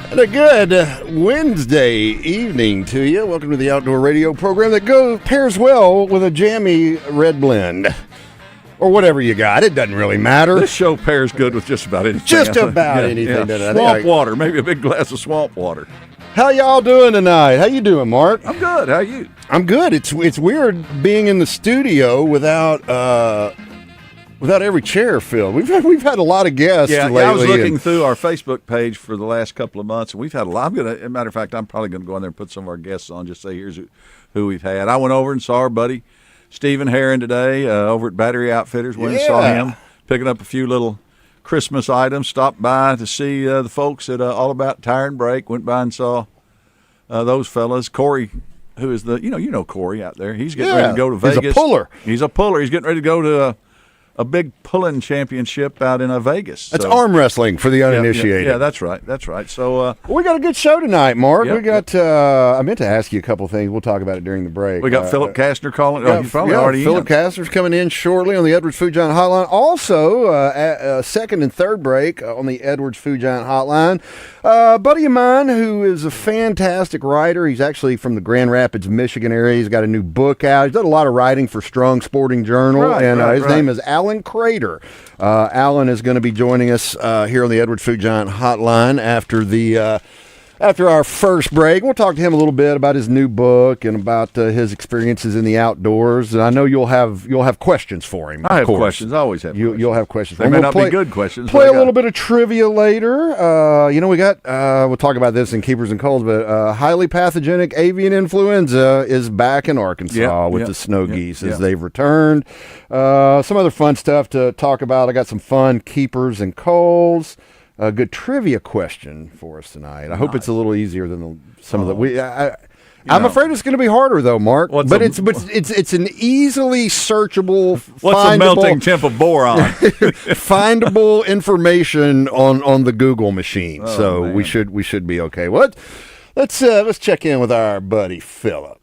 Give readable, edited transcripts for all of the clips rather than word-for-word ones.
And a good Wednesday evening to you. Welcome to the outdoor radio program that pairs well with a jammy red blend. Or whatever you got. It doesn't really matter. This show pairs good with just about anything. Just about anything. Yeah. Swamp water. Maybe a big glass of swamp water. How y'all doing tonight? How you doing, Mark? I'm good. How you? I'm good. It's weird being in the studio without every chair filled. We've had a lot of guests lately. I was looking through our Facebook page for the last couple of months, and we've had a lot. As a matter of fact, I'm probably going to go in there and put some of our guests on, just say here's who we've had. I went over and saw our buddy Stephen Herron today over at Battery Outfitters. Went and saw him picking up a few little Christmas items. Stopped by to see the folks at All About Tire and Brake. Went by and saw those fellas. Corey, who is you know Corey out there. He's getting ready to go to Vegas. He's a puller. He's a puller. He's getting ready to go to a big pulling championship out in Vegas. That's arm wrestling for the uninitiated. Yeah, that's right. So we got a good show tonight, Mark. Yep, we got. I meant to ask you a couple things. We'll talk about it during the break. We got Philip Kastner calling. He's probably already Philip in. Kastner's coming in shortly on the Edwards Food Giant Hotline. Also, second and third break on the Edwards Food Giant Hotline. A buddy of mine who is a fantastic writer. He's actually from the Grand Rapids, Michigan area. He's got a new book out. He's done a lot of writing for Strong Sporting Journal, his name is Alan Crater. Alan is going to be joining us here on the Edwards Food Giant Hotline after our first break. We'll talk to him a little bit about his new book and about his experiences in the outdoors. And I know you'll have questions for him. I have questions. I always have questions. You'll have questions. They may not be good questions. Play a little bit of trivia later. We'll talk about this in Keepers and Colds, but highly pathogenic avian influenza is back in Arkansas with the snow geese as they've returned. Some other fun stuff to talk about. I got some fun Keepers and Colds. A good trivia question for us tonight. I hope it's a little easier than some of the. I'm afraid it's going to be harder though, Mark. It's an easily searchable. What's the melting temp of boron? Findable information on the Google machine, man. we should be okay. Let's check in with our buddy Philip.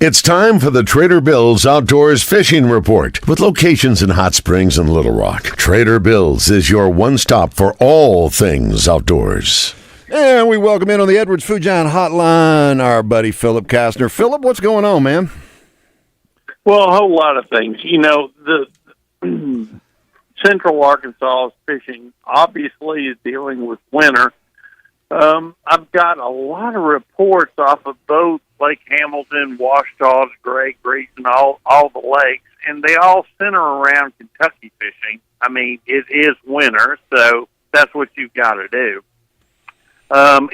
It's time for the Trader Bill's Outdoors Fishing Report. With locations in Hot Springs and Little Rock, Trader Bill's is your one-stop for all things outdoors. And we welcome in on the Edwards Food Giant Hotline our buddy Philip Kastner. Philip, what's going on, man? Well, a whole lot of things. The Central Arkansas fishing obviously is dealing with winter. I've got a lot of reports off of both Lake Hamilton, Washita, Great Grease, and all the lakes, and they all center around Kentucky fishing. I mean, it is winter, so that's what you've got to do.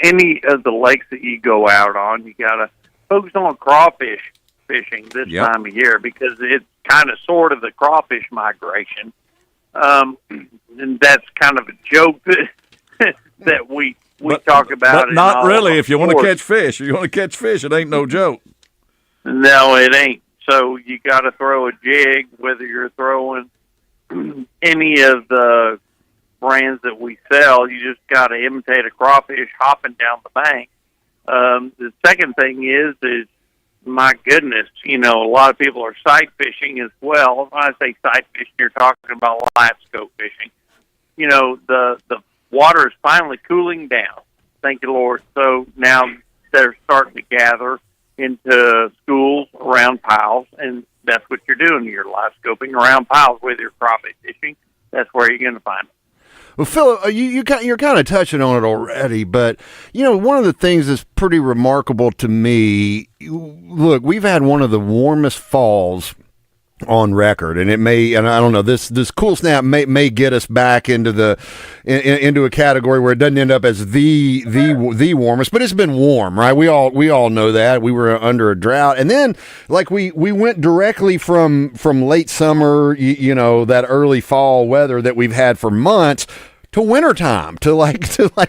Any of the lakes that you go out on, you got to focus on crawfish fishing this time of year because it's kind of sort of the crawfish migration. And that's kind of a joke that we talk about but not really. If you want to catch fish, it ain't no joke. No, it ain't. So you got to throw a jig, whether you're throwing any of the brands that we sell. You just got to imitate a crawfish hopping down the bank. The second thing is my goodness, a lot of people are sight fishing as well. When I say sight fishing, you're talking about live scope fishing. The water is finally cooling down. Thank you, Lord. So now they're starting to gather into schools around piles, and that's what you're doing. You're live scoping around piles, whether you're crawfish fishing. That's where you're going to find them. Well, Phil, you're kind of touching on it already, but, one of the things that's pretty remarkable to me, look, we've had one of the warmest falls on record, and I don't know, this cool snap may get us back into into a category where it doesn't end up as the warmest, but it's been warm, right? We all know that. We were under a drought, and then we went directly from late summer, that early fall weather that we've had for months to wintertime, to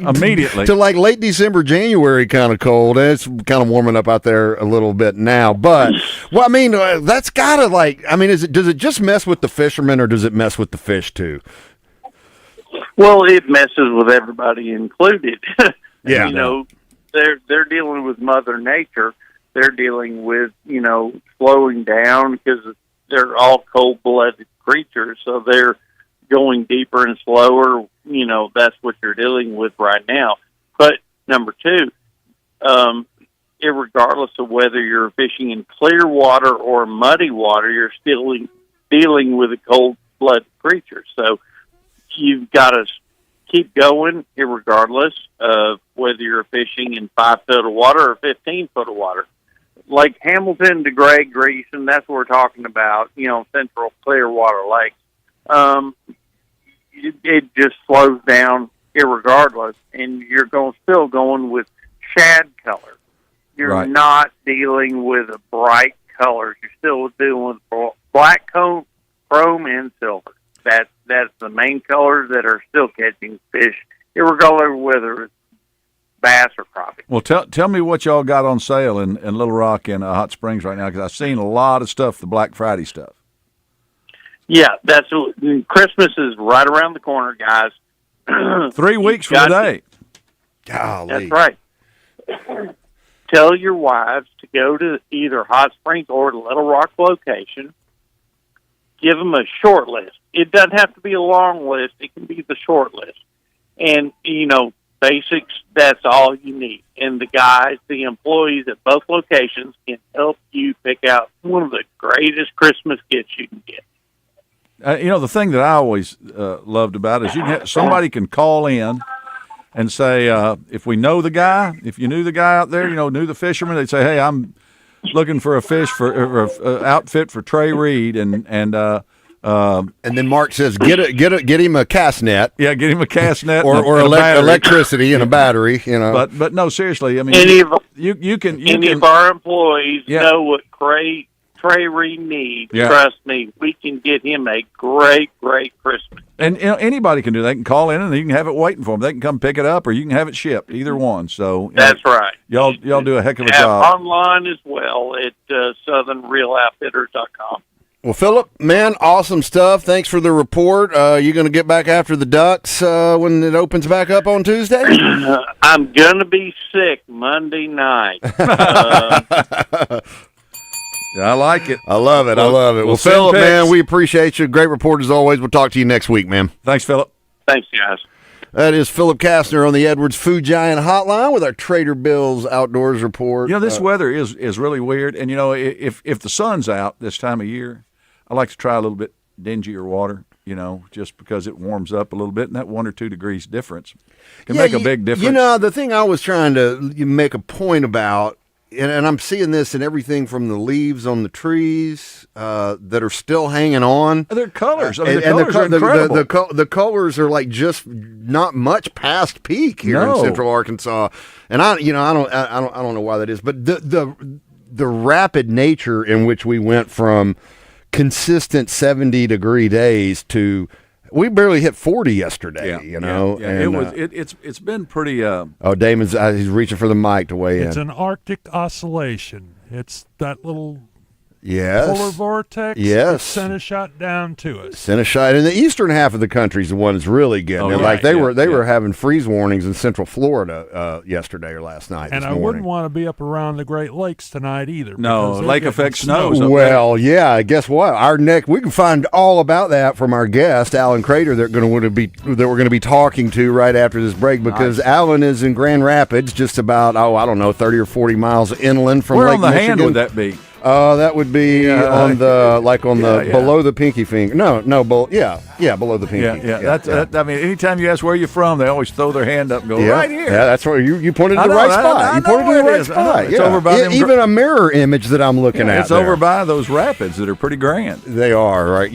immediately to late December, January kind of cold. And it's kind of warming up out there a little bit now. But that's gotta does it just mess with the fishermen or does it mess with the fish too? Well, it messes with everybody included. Yeah. They're dealing with Mother Nature. They're dealing with, slowing down because they're all cold-blooded creatures, so they're going deeper and slower. That's what you're dealing with right now. But number two, irregardless of whether you're fishing in clear water or muddy water, you're still dealing with a cold-blooded creature. So you've got to keep going, irregardless of whether you're fishing in 5 foot of water or 15 foot of water. Lake Hamilton to Gray Greason, that's what we're talking about, central clear water lakes. It just slows down irregardless, and you're still going with shad color. You're not dealing with a bright colors. You're still dealing with black chrome and silver. That's the main colors that are still catching fish, irregardless of whether it's bass or crappie. Well, tell me what y'all got on sale in Little Rock and Hot Springs right now, because I've seen a lot of stuff, the Black Friday stuff. Yeah, Christmas is right around the corner, guys. 3 weeks from today. Golly. That's right. Tell your wives to go to either Hot Springs or the Little Rock location. Give them a short list. It doesn't have to be a long list. It can be the short list. And, basics, that's all you need. And the employees at both locations can help you pick out one of the greatest Christmas gifts you can get. The thing that I always loved about it is somebody can call in and say, if we know the guy, if you knew the guy out there, knew the fisherman, they'd say, hey, I'm looking for a fish or a outfit for Trey Reid, and then Mark says, get him a cast net. Yeah, get him a cast net or electricity and a battery. But no, seriously, I mean, any of our employees know what Trey Reid needs. Yeah. Trust me, we can get him a great Christmas. And anybody can do that. They can call in and you can have it waiting for them. They can come pick it up, or you can have it shipped. Either one. So that's right. Y'all do a heck of a job. Online as well at southernreeloutfitters.com. Well, Philip, man, awesome stuff. Thanks for the report. You going to get back after the Ducks when it opens back up on Tuesday? I'm going to be sick Monday night. I like it. I love it. Well, Philip, man, we appreciate you. Great report as always. We'll talk to you next week, man. Thanks, Philip. Thanks, guys. That is Philip Kastner on the Edwards Food Giant Hotline with our Trader Bill's Outdoors Report. This weather is really weird. And, if the sun's out this time of year, I like to try a little bit dingier water, just because it warms up a little bit, and that 1 or 2 degrees difference can make a big difference. The thing I was trying to make a point about, and I'm seeing this in everything from the leaves on the trees that are still hanging on. Their colors. The colors are incredible. The colors are like just not much past peak here in Central Arkansas, and I don't know why that is, but the rapid nature in which we went from consistent 70-degree days to we barely hit 40 yesterday. And it's been pretty. Damon's he's reaching for the mic to weigh in. It's an Arctic oscillation. It's that little Yes. Polar vortex. Yes. Sent a shot down to us. Sent a shot. In the eastern half of the country is the one that's really getting it. Yeah, like they were having freeze warnings in central Florida yesterday or last night. And I wouldn't want to be up around the Great Lakes tonight either. No, lake effect snows. Well, yeah. Guess what? We can find all about that from our guest, Alan Crater, that we're going to be talking to right after this break, because Alan is in Grand Rapids, just about 30 or 40 miles inland from Where Lake on the Michigan. hand would that be? That would be below the pinky finger. Below the pinky. I mean, anytime you ask where you're from, they always throw their hand up and go, right here. Yeah, that's where you pointed to the right spot. You pointed to the right spot. It's over by them. Even a mirror image that I'm looking at. It's over by those rapids that are pretty grand. They are, right?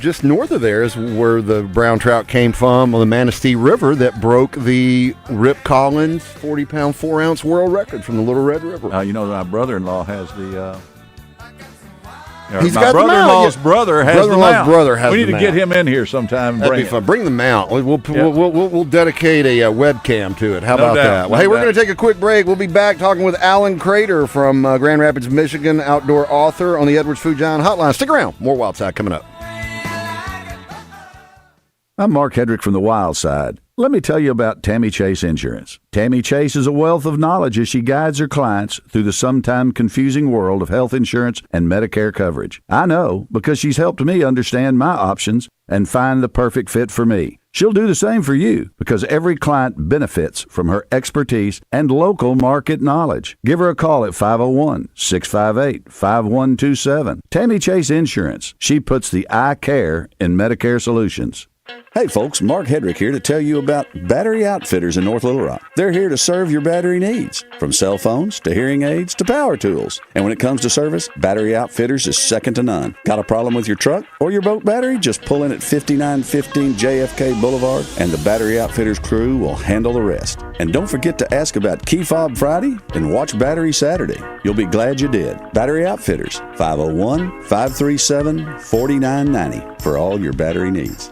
Just north of there is where the brown trout came from on the Manistee River that broke the Rip Collins 40-pound, 4-ounce world record from the Little Red River. My brother-in-law has the... He's my got brother-in-law's brother has the mount. Brother has we need the to get him in here sometime. Bring the mount. We'll dedicate a webcam to it. How about that? Well, we're going to take a quick break. We'll be back talking with Alan Crater from Grand Rapids, Michigan, outdoor author on the Edwards Food Giant Hotline. Stick around. More Wild Side coming up. I'm Mark Hedrick from the Wild Side. Let me tell you about Tammy Chase Insurance. Tammy Chase is a wealth of knowledge as she guides her clients through the sometimes confusing world of health insurance and Medicare coverage. I know because she's helped me understand my options and find the perfect fit for me. She'll do the same for you because every client benefits from her expertise and local market knowledge. Give her a call at 501-658-5127. Tammy Chase Insurance. She puts the I care in Medicare solutions. Hey folks, Mark Hedrick here to tell you about Battery Outfitters in North Little Rock. They're here to serve your battery needs, from cell phones to hearing aids to power tools. And when it comes to service, Battery Outfitters is second to none. Got a problem with your truck or your boat battery? Just pull in at 5915 JFK Boulevard and the Battery Outfitters crew will handle the rest. And don't forget to ask about Key Fob Friday and Watch Battery Saturday. You'll be glad you did. Battery Outfitters, 501-537-4990 for all your battery needs.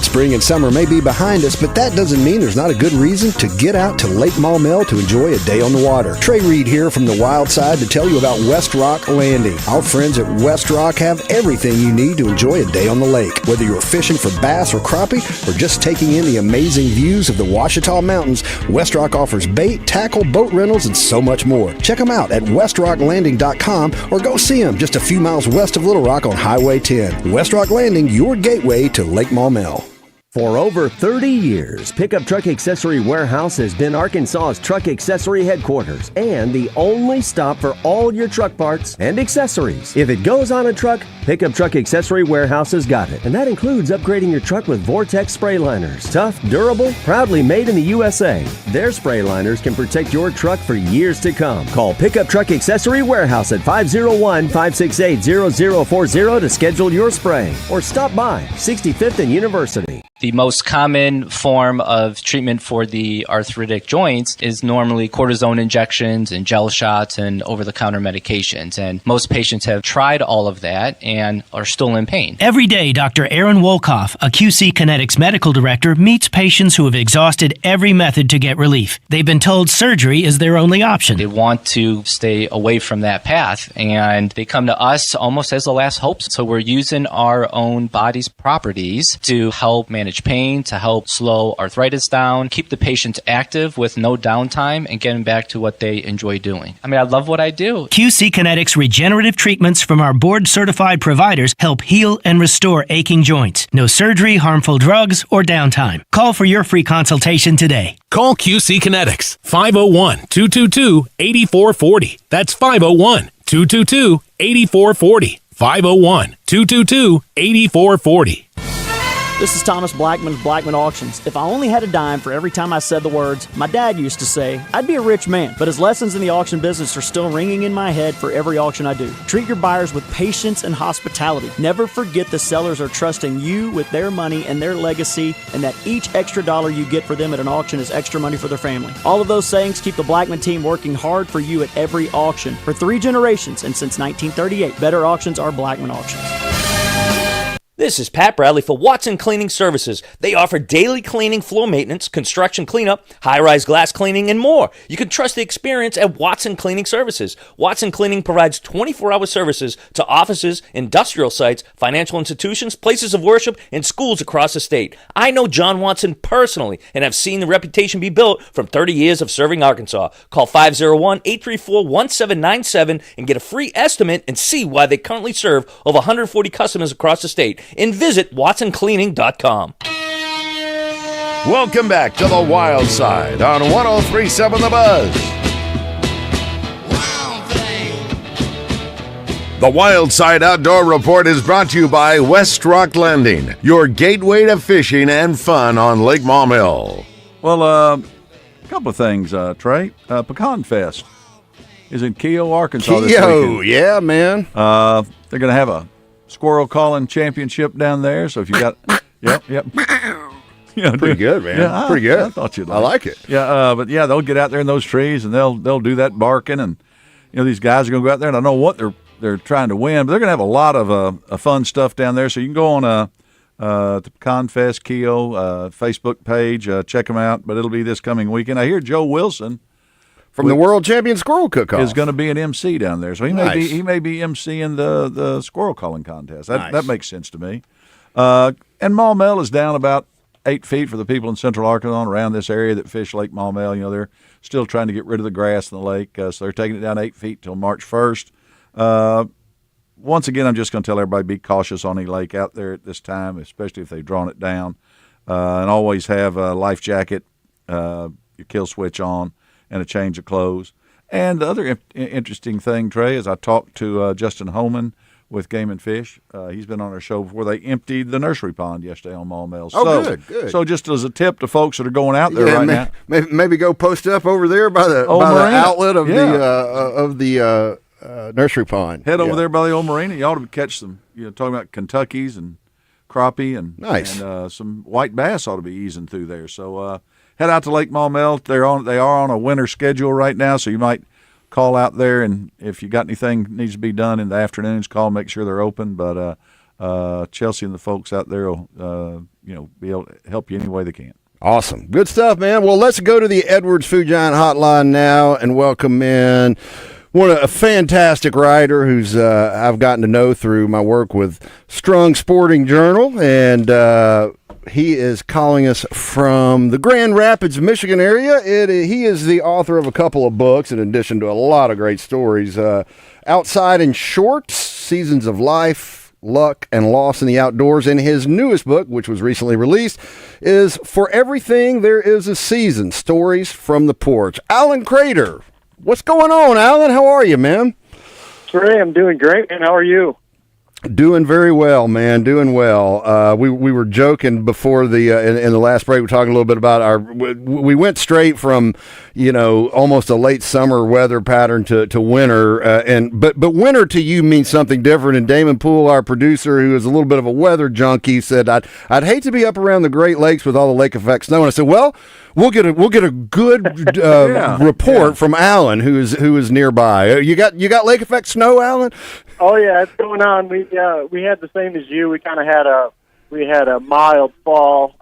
Spring and summer may be behind us, but that doesn't mean there's not a good reason to get out to Lake Maumelle to enjoy a day on the water. Trey Reid here from the Wild Side to tell you about West Rock Landing. Our friends at West Rock have everything you need to enjoy a day on the lake. Whether you're fishing for bass or crappie or just taking in the amazing views of the Ouachita Mountains, West Rock offers bait, tackle, boat rentals, and so much more. Check them out at westrocklanding.com or go see them just a few miles west of Little Rock on Highway 10. West Rock Landing, your gateway to Lake Maumelle. For over 30 years, Pickup Truck Accessory Warehouse has been Arkansas's truck accessory headquarters and the only stop for all your truck parts and accessories. If it goes on a truck, Pickup Truck Accessory Warehouse has got it. And that includes upgrading your truck with Vortex spray liners. Tough, durable, proudly made in the USA. Their spray liners can protect your truck for years to come. Call Pickup Truck Accessory Warehouse at 501-568-0040 to schedule your spray. Or stop by 65th and University. The most common form of treatment for the arthritic joints is normally cortisone injections and gel shots and over-the-counter medications. And most patients have tried all of that and are still in pain. Every day, Dr. Aaron Wolkoff, a QC Kinetics medical director, meets patients who have exhausted every method to get relief. They've been told surgery is their only option. They want to stay away from that path, and they come to us almost as a last hope. So we're using our own body's properties to help manage pain, to help slow arthritis down, keep the patients active with no downtime, and get them back to what they enjoy doing. I mean, I love what I do. QC Kinetics regenerative treatments from our board-certified providers help heal and restore aching joints. No surgery, harmful drugs, or downtime. Call for your free consultation today. Call QC Kinetics, 501-222-8440. That's 501-222-8440. 501-222-8440. This is Thomas Blackman of Blackman Auctions. If I only had a dime for every time I said the words, my dad used to say, I'd be a rich man. But his lessons in the auction business are still ringing in my head for every auction I do. Treat your buyers with patience and hospitality. Never forget the sellers are trusting you with their money and their legacy, and that each extra dollar you get for them at an auction is extra money for their family. All of those sayings keep the Blackman team working hard for you at every auction. For 3 generations and since 1938, better auctions are Blackman Auctions. This is Pat Bradley for Watson Cleaning Services. They offer daily cleaning, floor maintenance, construction cleanup, high-rise glass cleaning, and more. You can trust the experience at Watson Cleaning Services. Watson Cleaning provides 24-hour services to offices, industrial sites, financial institutions, places of worship, and schools across the state. I know John Watson personally and have seen the reputation be built from 30 years of serving Arkansas. Call 501-834-1797 and get a free estimate and see why they currently serve over 140 customers across the state. And visit watsoncleaning.com. Welcome back to the Wild Side on 103.7 The Buzz. The Wild Side Outdoor Report is brought to you by West Rock Landing, your gateway to fishing and fun on Lake Maumelle. Well, a couple of things, Trey. Pecan Fest is in Keogh, Arkansas this weekend. Yeah, man. They're going to have a squirrel calling championship down there. So if you got, yep. Yeah, pretty good, man. Yeah, pretty good. I thought you'd like. I like it. Yeah, but yeah, they'll get out there in those trees and they'll do that barking, and these guys are going to go out there, and I don't know what they're trying to win, but they're going to have a lot of fun stuff down there. So you can go on the Pecan Fest Keogh Facebook page, check them out. But it'll be this coming weekend. I hear Joe Wilson from the World Champion Squirrel Cook-Off is going to be an MC down there, so he may be MCing the squirrel calling contest. That makes sense to me. And Maumelle is down about 8 feet for the people in Central Arkansas around this area that fish Lake Maumelle. You know, they're still trying to get rid of the grass in the lake, so they're taking it down 8 feet till March 1st. Once again, I'm just going to tell everybody be cautious on any lake out there at this time, especially if they've drawn it down, and always have a life jacket, your kill switch on, and a change of clothes. And the other interesting thing, Trey, is I talked to Justin Holman with Game and Fish. He's been on our show before. They emptied the nursery pond yesterday on Maumelle. Oh, good. So just as a tip to folks that are going out there now, maybe go post up over there by the outlet of the nursery pond. Head over there by the old marina. You ought to catch some. Talking about Kentuckies and crappie and nice. And some white bass ought to be easing through there. So head out to Lake Maumelle. They are on a winter schedule right now, so you might call out there, and if you got anything needs to be done in the afternoons, call, make sure they're open. But Chelsea and the folks out there will be able to help you any way they can. Awesome. Good stuff, man. Well, let's go to the Edwards Food Giant hotline now and welcome in a fantastic writer who's I've gotten to know through my work with Strong Sporting Journal, and he is calling us from the Grand Rapids, Michigan area. He is the author of a couple of books, in addition to a lot of great stories. Outside in Shorts, Seasons of Life, Luck, and Loss in the Outdoors. And his newest book, which was recently released, is For Everything There Is a Season, Stories from the Porch. Alan Crater, what's going on, Alan? How are you, man? Trey, I'm doing great, and how are you? Doing very well, man. Doing well. We were joking before in the last break. We're talking a little bit about we went straight from almost a late summer weather pattern to winter, but winter to you means something different. And Damon Poole, our producer, who is a little bit of a weather junkie, said I'd hate to be up around the Great Lakes with all the lake effect snow. And I said, well, we'll get a good report from Alan, who is nearby. You got lake effect snow, Alan? Oh yeah, it's going on. We had the same as you. We kind of had a mild fall.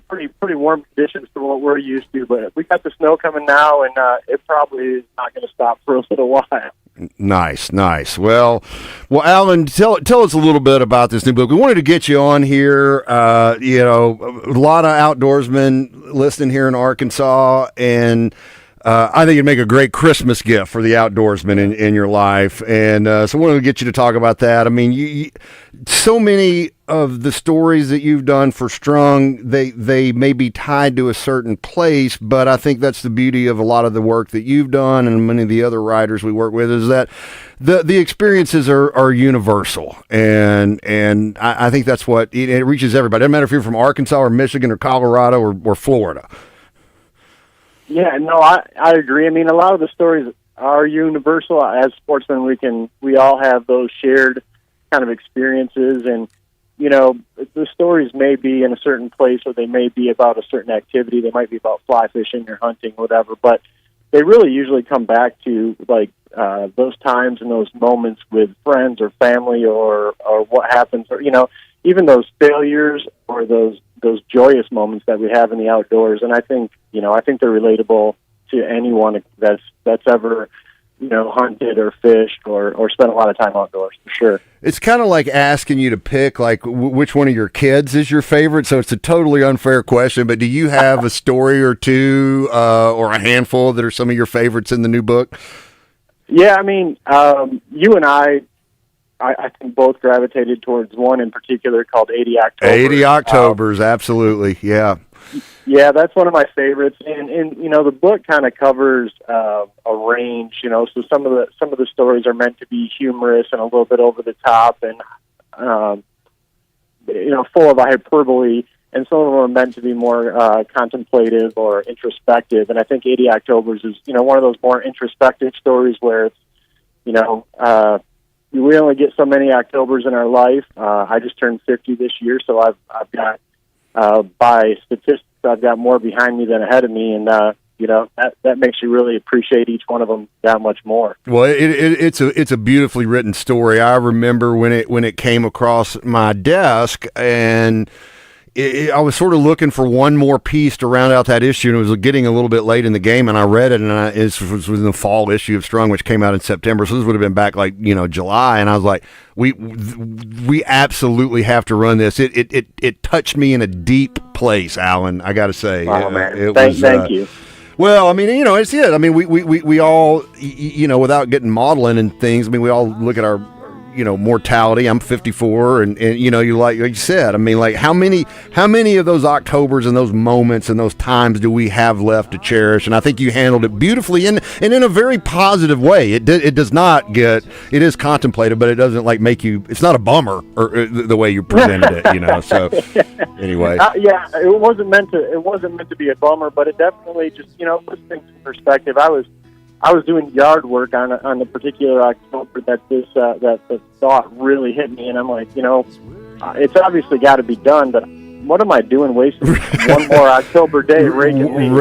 Pretty warm conditions for what we're used to. But we got the snow coming now, and it probably is not going to stop for a little while. Nice. Well, Alan, tell us a little bit about this new book. We wanted to get you on here. A lot of outdoorsmen listening here in Arkansas, and I think it'd make a great Christmas gift for the outdoorsman in your life. And so I wanted to get you to talk about that. I mean, so many of the stories that you've done for Strong, they may be tied to a certain place, but I think that's the beauty of a lot of the work that you've done and many of the other writers we work with, is that the experiences are universal. And I think that's what it reaches everybody. It doesn't matter if you're from Arkansas or Michigan or Colorado or Florida. Yeah, no, I agree. I mean, a lot of the stories are universal. As sportsmen, we all have those shared kind of experiences, and the stories may be in a certain place, or they may be about a certain activity. They might be about fly fishing or hunting, whatever. But they really usually come back to those times and those moments with friends or family, or what happens, or even those failures or those joyous moments that we have in the outdoors. And I think they're relatable to anyone that's ever hunted or fished or spent a lot of time outdoors, for sure. It's kind of like asking you to pick which one of your kids is your favorite. So it's a totally unfair question, but do you have a story or two or a handful that are some of your favorites in the new book? Yeah, I mean, you and I think both gravitated towards one in particular called 80 October. 80 Octobers, absolutely, yeah. Yeah, that's one of my favorites, and the book kind of covers a range. So some of the stories are meant to be humorous and a little bit over the top, and full of hyperbole, and some of them are meant to be more contemplative or introspective. And I think 80 Octobers is one of those more introspective stories where it's we only get so many Octobers in our life. I just turned 50 this year, so I've got by statistics, I've got more behind me than ahead of me, and that makes you really appreciate each one of them that much more. Well, it's a beautifully written story. I remember when it came across my desk, and I was sort of looking for one more piece to round out that issue, and it was getting a little bit late in the game, and I read it, and it was in the fall issue of Strung, which came out in September, so this would have been back July, and I was like, we absolutely have to run this. It touched me in a deep place, Alan, I got to say. Oh, man. Thank you. Well, I mean, it's it. I mean, we all, without getting maudlin and things, I mean, we all look at our, mortality. I'm 54, and you like you said, I mean, like how many of those Octobers and those moments and those times do we have left to cherish? And I think you handled it beautifully and in a very positive way. It does not get, it is contemplated, but it doesn't like make you. It's not a bummer or the way you presented it, So anyway, yeah, it wasn't meant to be a bummer, but it definitely just puts things in perspective. I was doing yard work on a particular October that the thought really hit me, and I'm like, it's obviously got to be done, but what am I doing wasting one more October day raking leaves?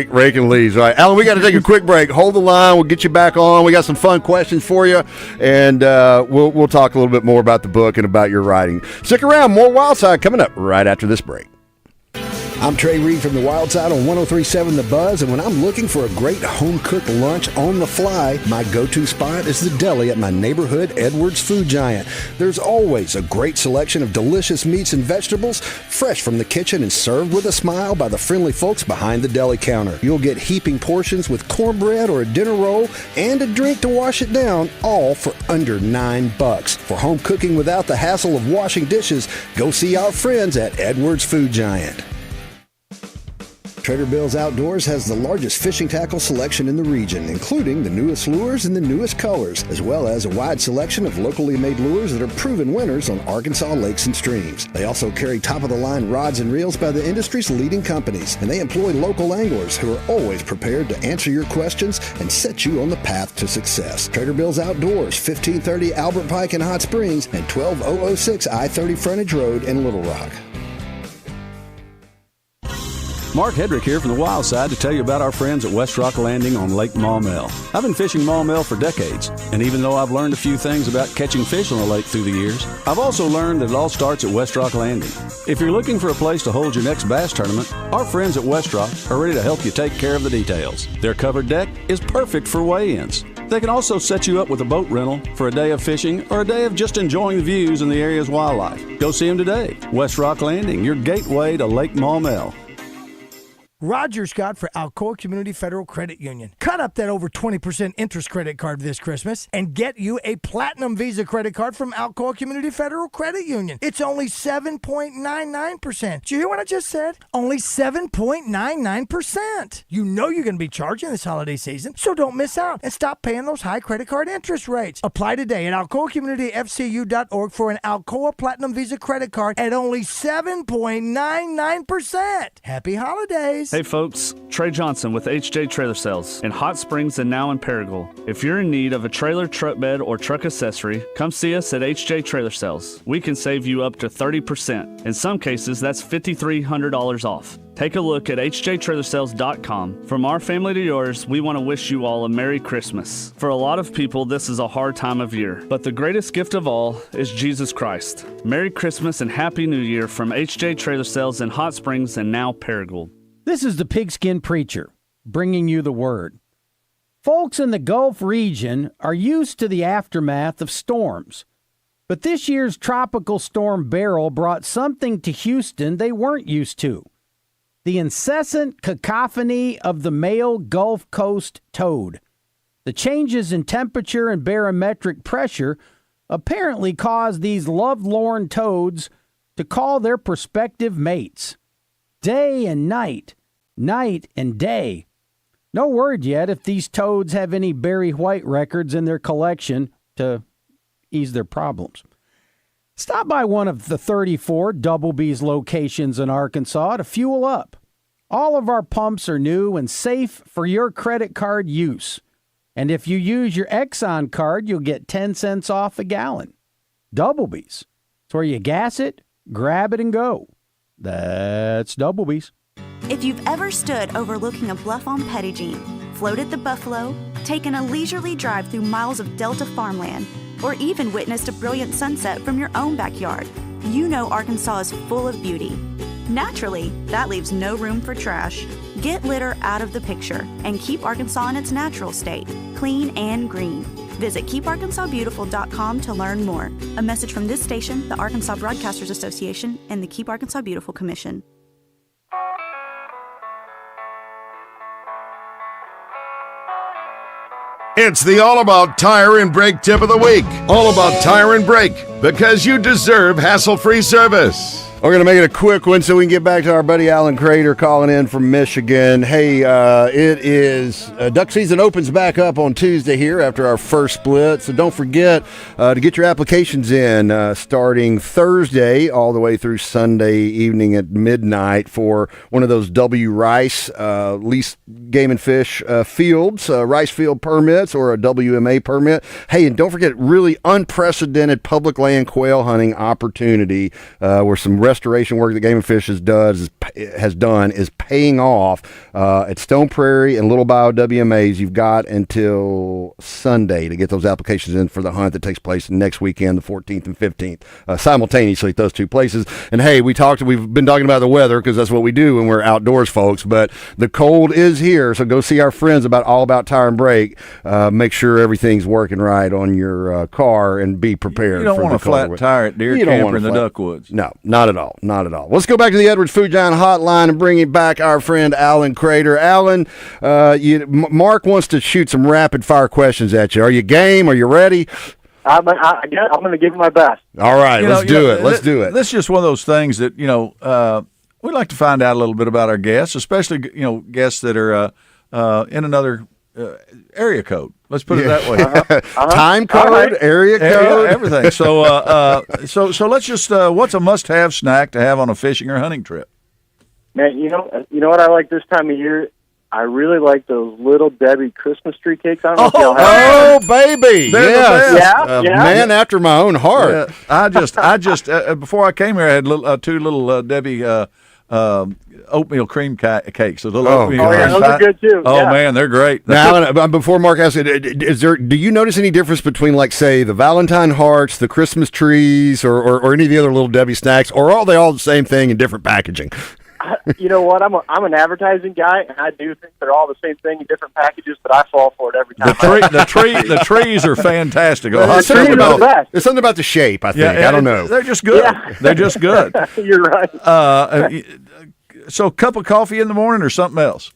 Raking leaves, right? Alan, we got to take a quick break. Hold the line. We'll get you back on. We got some fun questions for you, and we'll talk a little bit more about the book and about your writing. Stick around. More Wild Side coming up right after this break. I'm Trey Reid from the Wild Side on 103.7 The Buzz, and when I'm looking for a great home-cooked lunch on the fly, my go-to spot is the deli at my neighborhood Edwards Food Giant. There's always a great selection of delicious meats and vegetables, fresh from the kitchen and served with a smile by the friendly folks behind the deli counter. You'll get heaping portions with cornbread or a dinner roll and a drink to wash it down, all for under $9. For home cooking without the hassle of washing dishes, go see our friends at Edwards Food Giant. Trader Bill's Outdoors has the largest fishing tackle selection in the region, including the newest lures and the newest colors, as well as a wide selection of locally made lures that are proven winners on Arkansas lakes and streams. They also carry top-of-the-line rods and reels by the industry's leading companies, and they employ local anglers who are always prepared to answer your questions and set you on the path to success. Trader Bill's Outdoors, 1530 Albert Pike in Hot Springs and 12006 I-30 Frontage Road in Little Rock. Mark Hedrick here from the Wild Side to tell you about our friends at West Rock Landing on Lake Maumelle. I've been fishing Maumelle for decades, and even though I've learned a few things about catching fish on the lake through the years, I've also learned that it all starts at West Rock Landing. If you're looking for a place to hold your next bass tournament, our friends at West Rock are ready to help you take care of the details. Their covered deck is perfect for weigh-ins. They can also set you up with a boat rental for a day of fishing or a day of just enjoying the views and the area's wildlife. Go see them today. West Rock Landing, your gateway to Lake Maumelle. Roger Scott for Alcoa Community Federal Credit Union. Cut up that over 20% interest credit card this Christmas and get you a Platinum Visa credit card from Alcoa Community Federal Credit Union. It's only 7.99%. Did you hear what I just said? Only 7.99%. You know you're going to be charging this holiday season, so don't miss out and stop paying those high credit card interest rates. Apply today at alcoacommunityfcu.org for an Alcoa Platinum Visa credit card at only 7.99%. Happy holidays. Hey folks, Trey Johnson with HJ Trailer Sales in Hot Springs and now in Paragould. If you're in need of a trailer, truck bed, or truck accessory, come see us at HJ Trailer Sales. We can save you up to 30%. In some cases, that's $5,300 off. Take a look at hjtrailersales.com. From our family to yours, we want to wish you all a Merry Christmas. For a lot of people, this is a hard time of year, but the greatest gift of all is Jesus Christ. Merry Christmas and Happy New Year from HJ Trailer Sales in Hot Springs and now Paragould. This is the Pigskin Preacher, bringing you the word. Folks in the Gulf region are used to the aftermath of storms, but this year's tropical storm Beryl brought something to Houston they weren't used to: the incessant cacophony of the male Gulf Coast toad. The changes in temperature and barometric pressure apparently caused these lovelorn toads to call their prospective mates. Day and night, night and day. No word yet if these toads have any Barry White records in their collection to ease their problems. Stop by one of the 34 Double B's locations in Arkansas to fuel up. All of our pumps are new and safe for your credit card use. And if you use your Exxon card, you'll get 10 cents off a gallon. Double B's. It's where you gas it, grab it, and go. That's Double B's. If you've ever stood overlooking a bluff on Pettigene, floated the Buffalo, taken a leisurely drive through miles of Delta farmland, or even witnessed a brilliant sunset from your own backyard, you know Arkansas is full of beauty. Naturally, that leaves no room for trash. Get litter out of the picture and keep Arkansas in its natural state, clean and green. Visit keeparkansasbeautiful.com to learn more. A message from this station, the Arkansas Broadcasters Association, and the Keep Arkansas Beautiful Commission. It's the All About Tire and Brake tip of the week. All About Tire and Brake, because you deserve hassle-free service. We're going to make it a quick one so we can get back to our buddy Alan Crater calling in from Michigan. Hey, it is duck season opens back up on Tuesday here after our first split. So don't forget to get your applications in starting Thursday all the way through Sunday evening at midnight for one of those W. Rice leased game and fish fields, rice field permits or a WMA permit. Hey, and don't forget really unprecedented public land quail hunting opportunity where some restoration work that Game and Fish has done is paying off at Stone Prairie and Little Bayou WMAs. You've got until Sunday to get those applications in for the hunt that takes place next weekend, the 14th and 15th, simultaneously at those two places. And hey, we've been talking about the weather because that's what we do when we're outdoors, folks. But the cold is here, so go see our friends about All About Tire and Brake. Make sure everything's working right on your car and be prepared. You don't want a flat tire at deer camper in the duck woods. No, not at all. Not at all. Let's go back to the Edwards Food Giant hotline and bring back our friend Alan Crater. Alan, Mark wants to shoot some rapid fire questions at you. Are you game? Are you ready? I'm going to give it my best. All right, let's do it. Let's do it. This is just one of those things that, we like to find out a little bit about our guests, especially, guests that are in another area code. Let's put it that way. Time code, area code, everything. So, so let's just. What's a must-have snack to have on a fishing or hunting trip? Man, you know what I like this time of year? I really like those Little Debbie Christmas tree cakes. I don't know if y'all have them. Baby, yes. Man after my own heart. Yeah. I just before I came here, I had two little Debbie oatmeal cream cakes. So those are good too. Oh man, they're great. Now, before Mark asks it, do you notice any difference between, like, say, the Valentine hearts, the Christmas trees, or any of the other Little Debbie snacks, or are they all the same thing in different packaging? You know what? I'm an advertising guy, and I do think they're all the same thing in different packages, but I fall for it every time. The trees are fantastic. It's something about the shape, I think. I don't know. They're just good. Yeah. They're just good. You're right. So, cup of coffee in the morning or something else?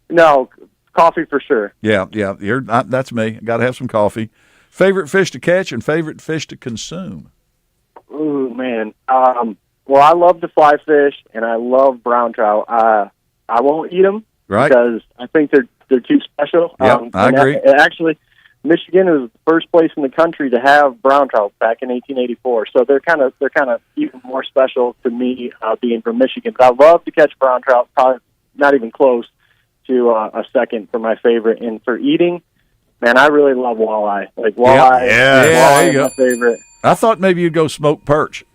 No, coffee for sure. Yeah. That's me. Got to have some coffee. Favorite fish to catch and favorite fish to consume? Ooh, man. Well, I love to fly fish, and I love brown trout. I won't eat them because I think they're too special. Yeah, I agree. Actually, Michigan is the first place in the country to have brown trout back in 1884. So they're kind of even more special to me, being from Michigan. But I love to catch brown trout. Probably not even close to a second for my favorite. And for eating, man, I really love walleye. Like walleye, walleye is my favorite. I thought maybe you'd go smoked perch.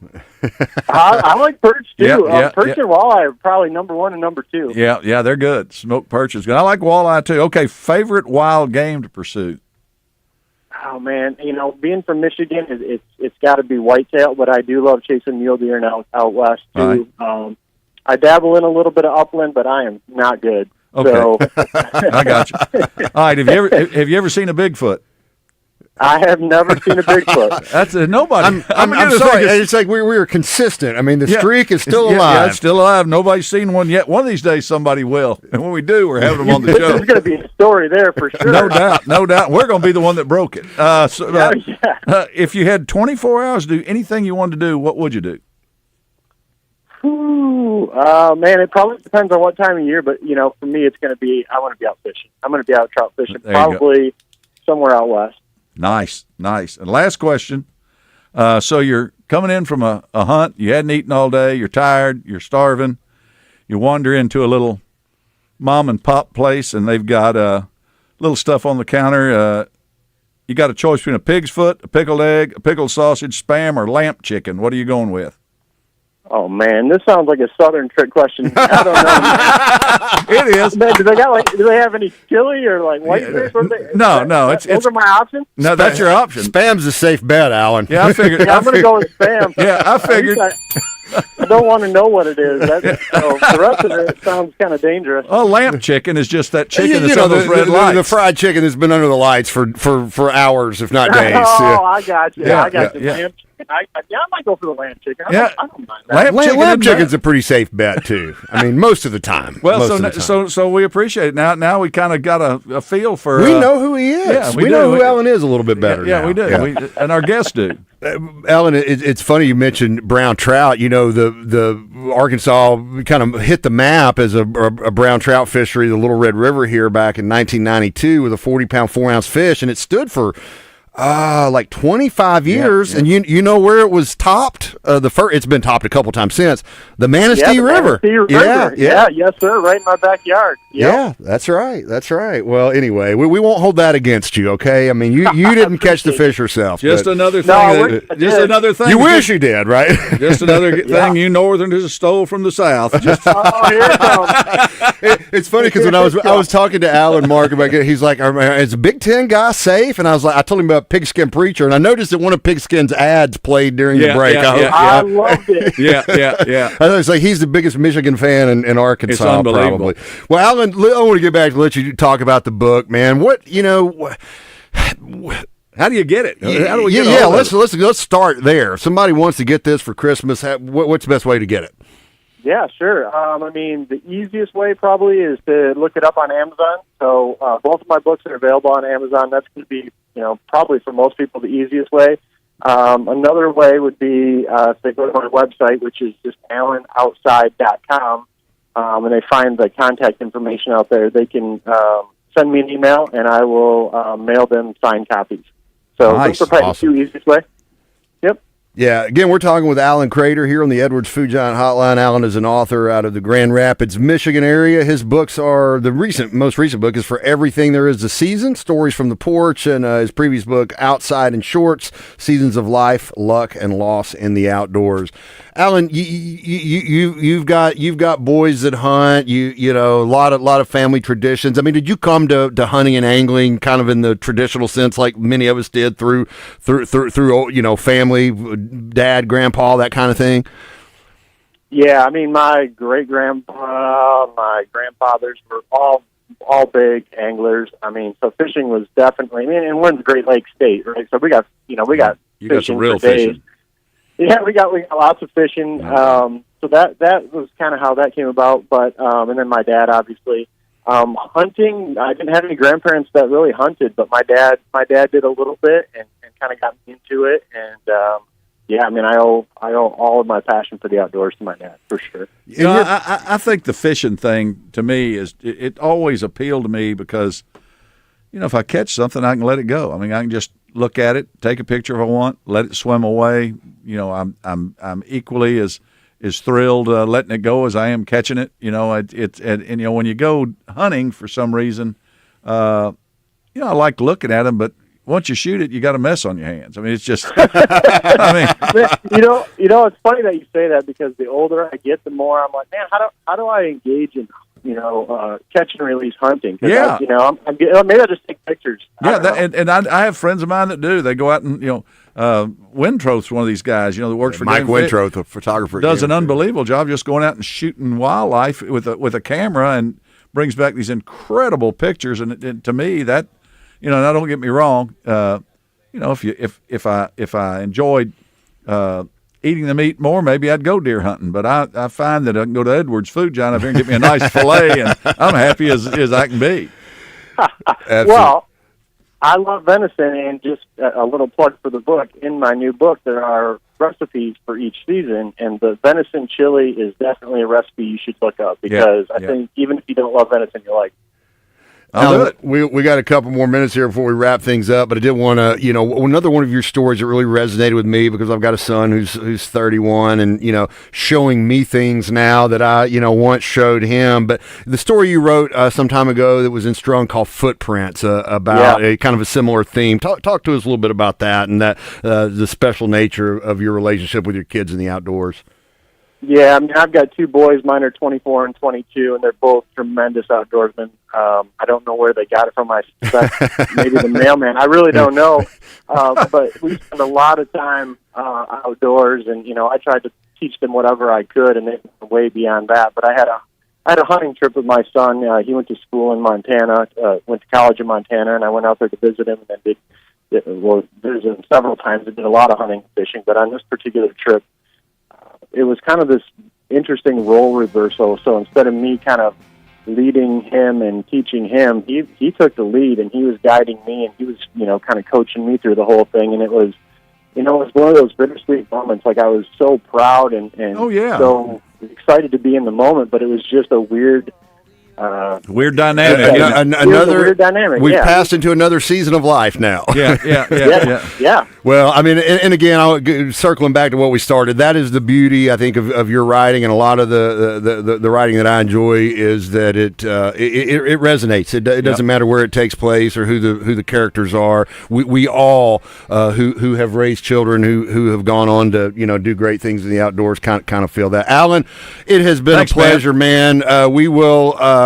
I like perch too. Perch and walleye are probably number one and number two. Yeah, they're good. Smoked perch is good. I like walleye too. Okay, favorite wild game to pursue? Oh man, being from Michigan, it's got to be whitetail, but I do love chasing mule deer and out west too. Right. I dabble in a little bit of upland, but I am not good. Okay, so. I got you. All right, have you ever seen a Bigfoot? I have never seen a Bigfoot. That's nobody. I'm sorry. It's like we were consistent. I mean, the streak is still alive. Yeah, it's still alive. Nobody's seen one yet. One of these days, somebody will. And when we do, we're having them on the show. There's going to be a story there for sure. No doubt. We're going to be the one that broke it. If you had 24 hours to do anything you wanted to do, what would you do? Man, it probably depends on what time of year. But, for me, it's going to be, I want to be out fishing. I'm going to be out trout fishing, probably somewhere out west. Nice. And last question. So you're coming in from a hunt. You hadn't eaten all day. You're tired. You're starving. You wander into a little mom and pop place, and they've got little stuff on the counter. You got a choice between a pig's foot, a pickled egg, a pickled sausage, Spam, or lamp chicken. What are you going with? Oh man, this sounds like a Southern trick question. I don't know. It is. Do they have any chili or like whitefish? No. Those are my options. No, that's your option. Spam's a safe bet, Alan. Yeah, I figured. Yeah, I'm going to go with Spam. Yeah, I figured. I don't want to know what it is. So the rest of it sounds kind of dangerous. Oh, lamp chicken is just that chicken that's on those red lights. The fried chicken that's been under the lights for hours, if not days. Oh, I got you. Yeah, I got you. yeah. Lamb chicken. I might go for the lamb chicken. I don't mind that. Lamp chicken's a pretty safe bet too. I mean, most of the time. Well, so we appreciate it. Now we kind of got a feel for. We know who he is. Yeah, we know who Alan is a little bit better. Yeah, now. we do. Yeah. And our guests do. Alan, it's funny you mentioned brown trout. You know, the Arkansas kind of hit the map as a brown trout fishery, the Little Red River here back in 1992 with a 40-pound, 4-ounce fish, and it stood for like 25 years. Yeah. And you know where it was topped? It's been topped a couple times since. The Manistee River. Yeah, yes, sir. Right in my backyard. Yep. Yeah, that's right. That's right. Well, anyway, we won't hold that against you, okay? I mean, you didn't catch the fish yourself. Just another thing. Another thing. You wish you did, right? Just another thing you Northerners stole from the South. Here it comes. It's funny because when I was talking to Alan Mark about it, he's like, "Is a Big Ten guy safe?" And I was like, I told him about Pigskin Preacher, and I noticed that one of Pigskin's ads played during the break. I loved it. Yeah. I thought it's like he's the biggest Michigan fan in Arkansas. It's unbelievable. Probably. Well, Alan, I want to get back to let you talk about the book, man. How do you get it? How do we get it? Let's start there. If somebody wants to get this for Christmas, what's the best way to get it? Yeah, sure. I mean, the easiest way probably is to look it up on Amazon. So both of my books are available on Amazon. That's going to be, probably for most people the easiest way. Another way would be if they go to my website, which is just AlanOutside.com, and they find the contact information out there. They can send me an email, and I will mail them signed copies. So nice. those are probably the two easiest way. Yep. Yeah, again, we're talking with Alan Crater here on the Edwards Food Giant Hotline. Alan is an author out of the Grand Rapids, Michigan area. His books are, most recent book is For Everything There Is to Season, Stories from the Porch, and his previous book, Outside in Shorts, Seasons of Life, Luck, and Loss in the Outdoors. Alan, you've got boys that hunt. You know a lot of family traditions. I mean, did you come to hunting and angling kind of in the traditional sense, like many of us did through family, dad, grandpa, that kind of thing? Yeah, I mean, my great grandpa, my grandfathers were all big anglers. I mean, so fishing was definitely. I mean, and we're in the Great Lakes state, right? So we got you got some real for days. fishing. Yeah, we got lots of fishing. So that was kind of how that came about. But and then my dad, obviously, hunting. I didn't have any grandparents that really hunted, but my dad did a little bit and kind of got me into it. And yeah, I mean, I owe all of my passion for the outdoors to my dad, for sure. You know, I think the fishing thing to me is it always appealed to me because, if I catch something, I can let it go. I mean, I can just look at it, take a picture if I want, let it swim away. I'm equally as thrilled letting it go as I am catching it. When you go hunting for some reason, I like looking at them, but once you shoot it, you got a mess on your hands. I mean, it's just. It's funny that you say that because the older I get, the more I'm like, man, how do I engage in catch and release hunting? Yeah. maybe I'll just take pictures. Yeah, I have friends of mine that do. They go out and Wintroth's one of these guys. That works for Mike Wintroth, a photographer, does an unbelievable job just going out and shooting wildlife with a camera and brings back these incredible pictures. And to me, that. Now don't get me wrong. If I enjoyed eating the meat more, maybe I'd go deer hunting. But I find that I can go to Edwards Food Giant up here and get me a nice fillet, and I'm happy as I can be. Well, I love venison, and just a little plug for the book. In my new book, there are recipes for each season, and the venison chili is definitely a recipe you should look up because I think even if you don't love venison, you'll like it. I'll do it. We got a couple more minutes here before we wrap things up, but I did want to, another one of your stories that really resonated with me because I've got a son who's 31 and, showing me things now that I, once showed him. But the story you wrote some time ago that was in Strong called Footprints about a kind of a similar theme. Talk to us a little bit about that and that the special nature of your relationship with your kids in the outdoors. Yeah, I mean, I've got two boys. Mine are 24 and 22, and they're both tremendous outdoorsmen. I don't know where they got it from. Maybe the mailman. I really don't know. But we spend a lot of time outdoors, and I tried to teach them whatever I could, and they went way beyond that. But I had a hunting trip with my son. He went to school in Montana, went to college in Montana, and I went out there to visit him, and then visited him several times. I did a lot of hunting and fishing, but on this particular trip, it was kind of this interesting role reversal. So instead of me kind of leading him and teaching him, he took the lead, and he was guiding me, and he was, kind of coaching me through the whole thing. And it was, it was one of those bittersweet moments. Like, I was so proud and so excited to be in the moment, but it was just a weird dynamic. Another weird dynamic. We've passed into another season of life now. Yeah. Well, I mean, and again, circling back to what we started, that is the beauty, I think, of your writing, and a lot of the writing that I enjoy is that it resonates. It doesn't matter where it takes place or who the characters are. We all who have raised children who have gone on to do great things in the outdoors kind of feel that. Alan, it has been a pleasure, man.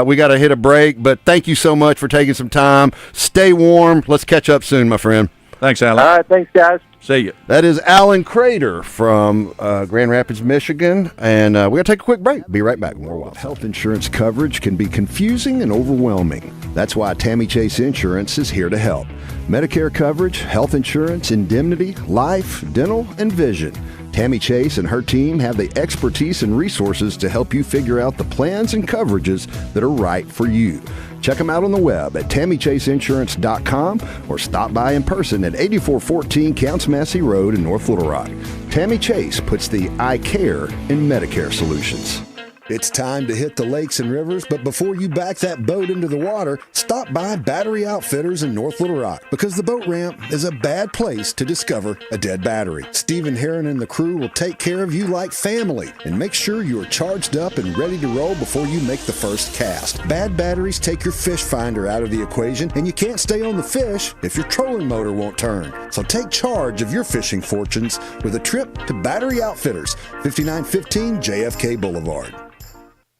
We got to hit a break, but thank you so much for taking some time. Stay warm. Let's catch up soon, my friend. Thanks, Alan. All right, thanks, guys. See you. That is Alan Crater from Grand Rapids, Michigan, and we got to take a quick break. Be right back. More Wild. Health insurance coverage can be confusing and overwhelming. That's why Tammy Chase Insurance is here to help. Medicare coverage, health insurance, indemnity, life, dental, and vision. Tammy Chase and her team have the expertise and resources to help you figure out the plans and coverages that are right for you. Check them out on the web at TammyChaseInsurance.com or stop by in person at 8414 Counts Massey Road in North Little Rock. Tammy Chase puts the I care in Medicare solutions. It's time to hit the lakes and rivers, but before you back that boat into the water, stop by Battery Outfitters in North Little Rock, because the boat ramp is a bad place to discover a dead battery. Stephen Heron and the crew will take care of you like family and make sure you are charged up and ready to roll before you make the first cast. Bad batteries take your fish finder out of the equation, and you can't stay on the fish if your trolling motor won't turn. So take charge of your fishing fortunes with a trip to Battery Outfitters, 5915 JFK Boulevard.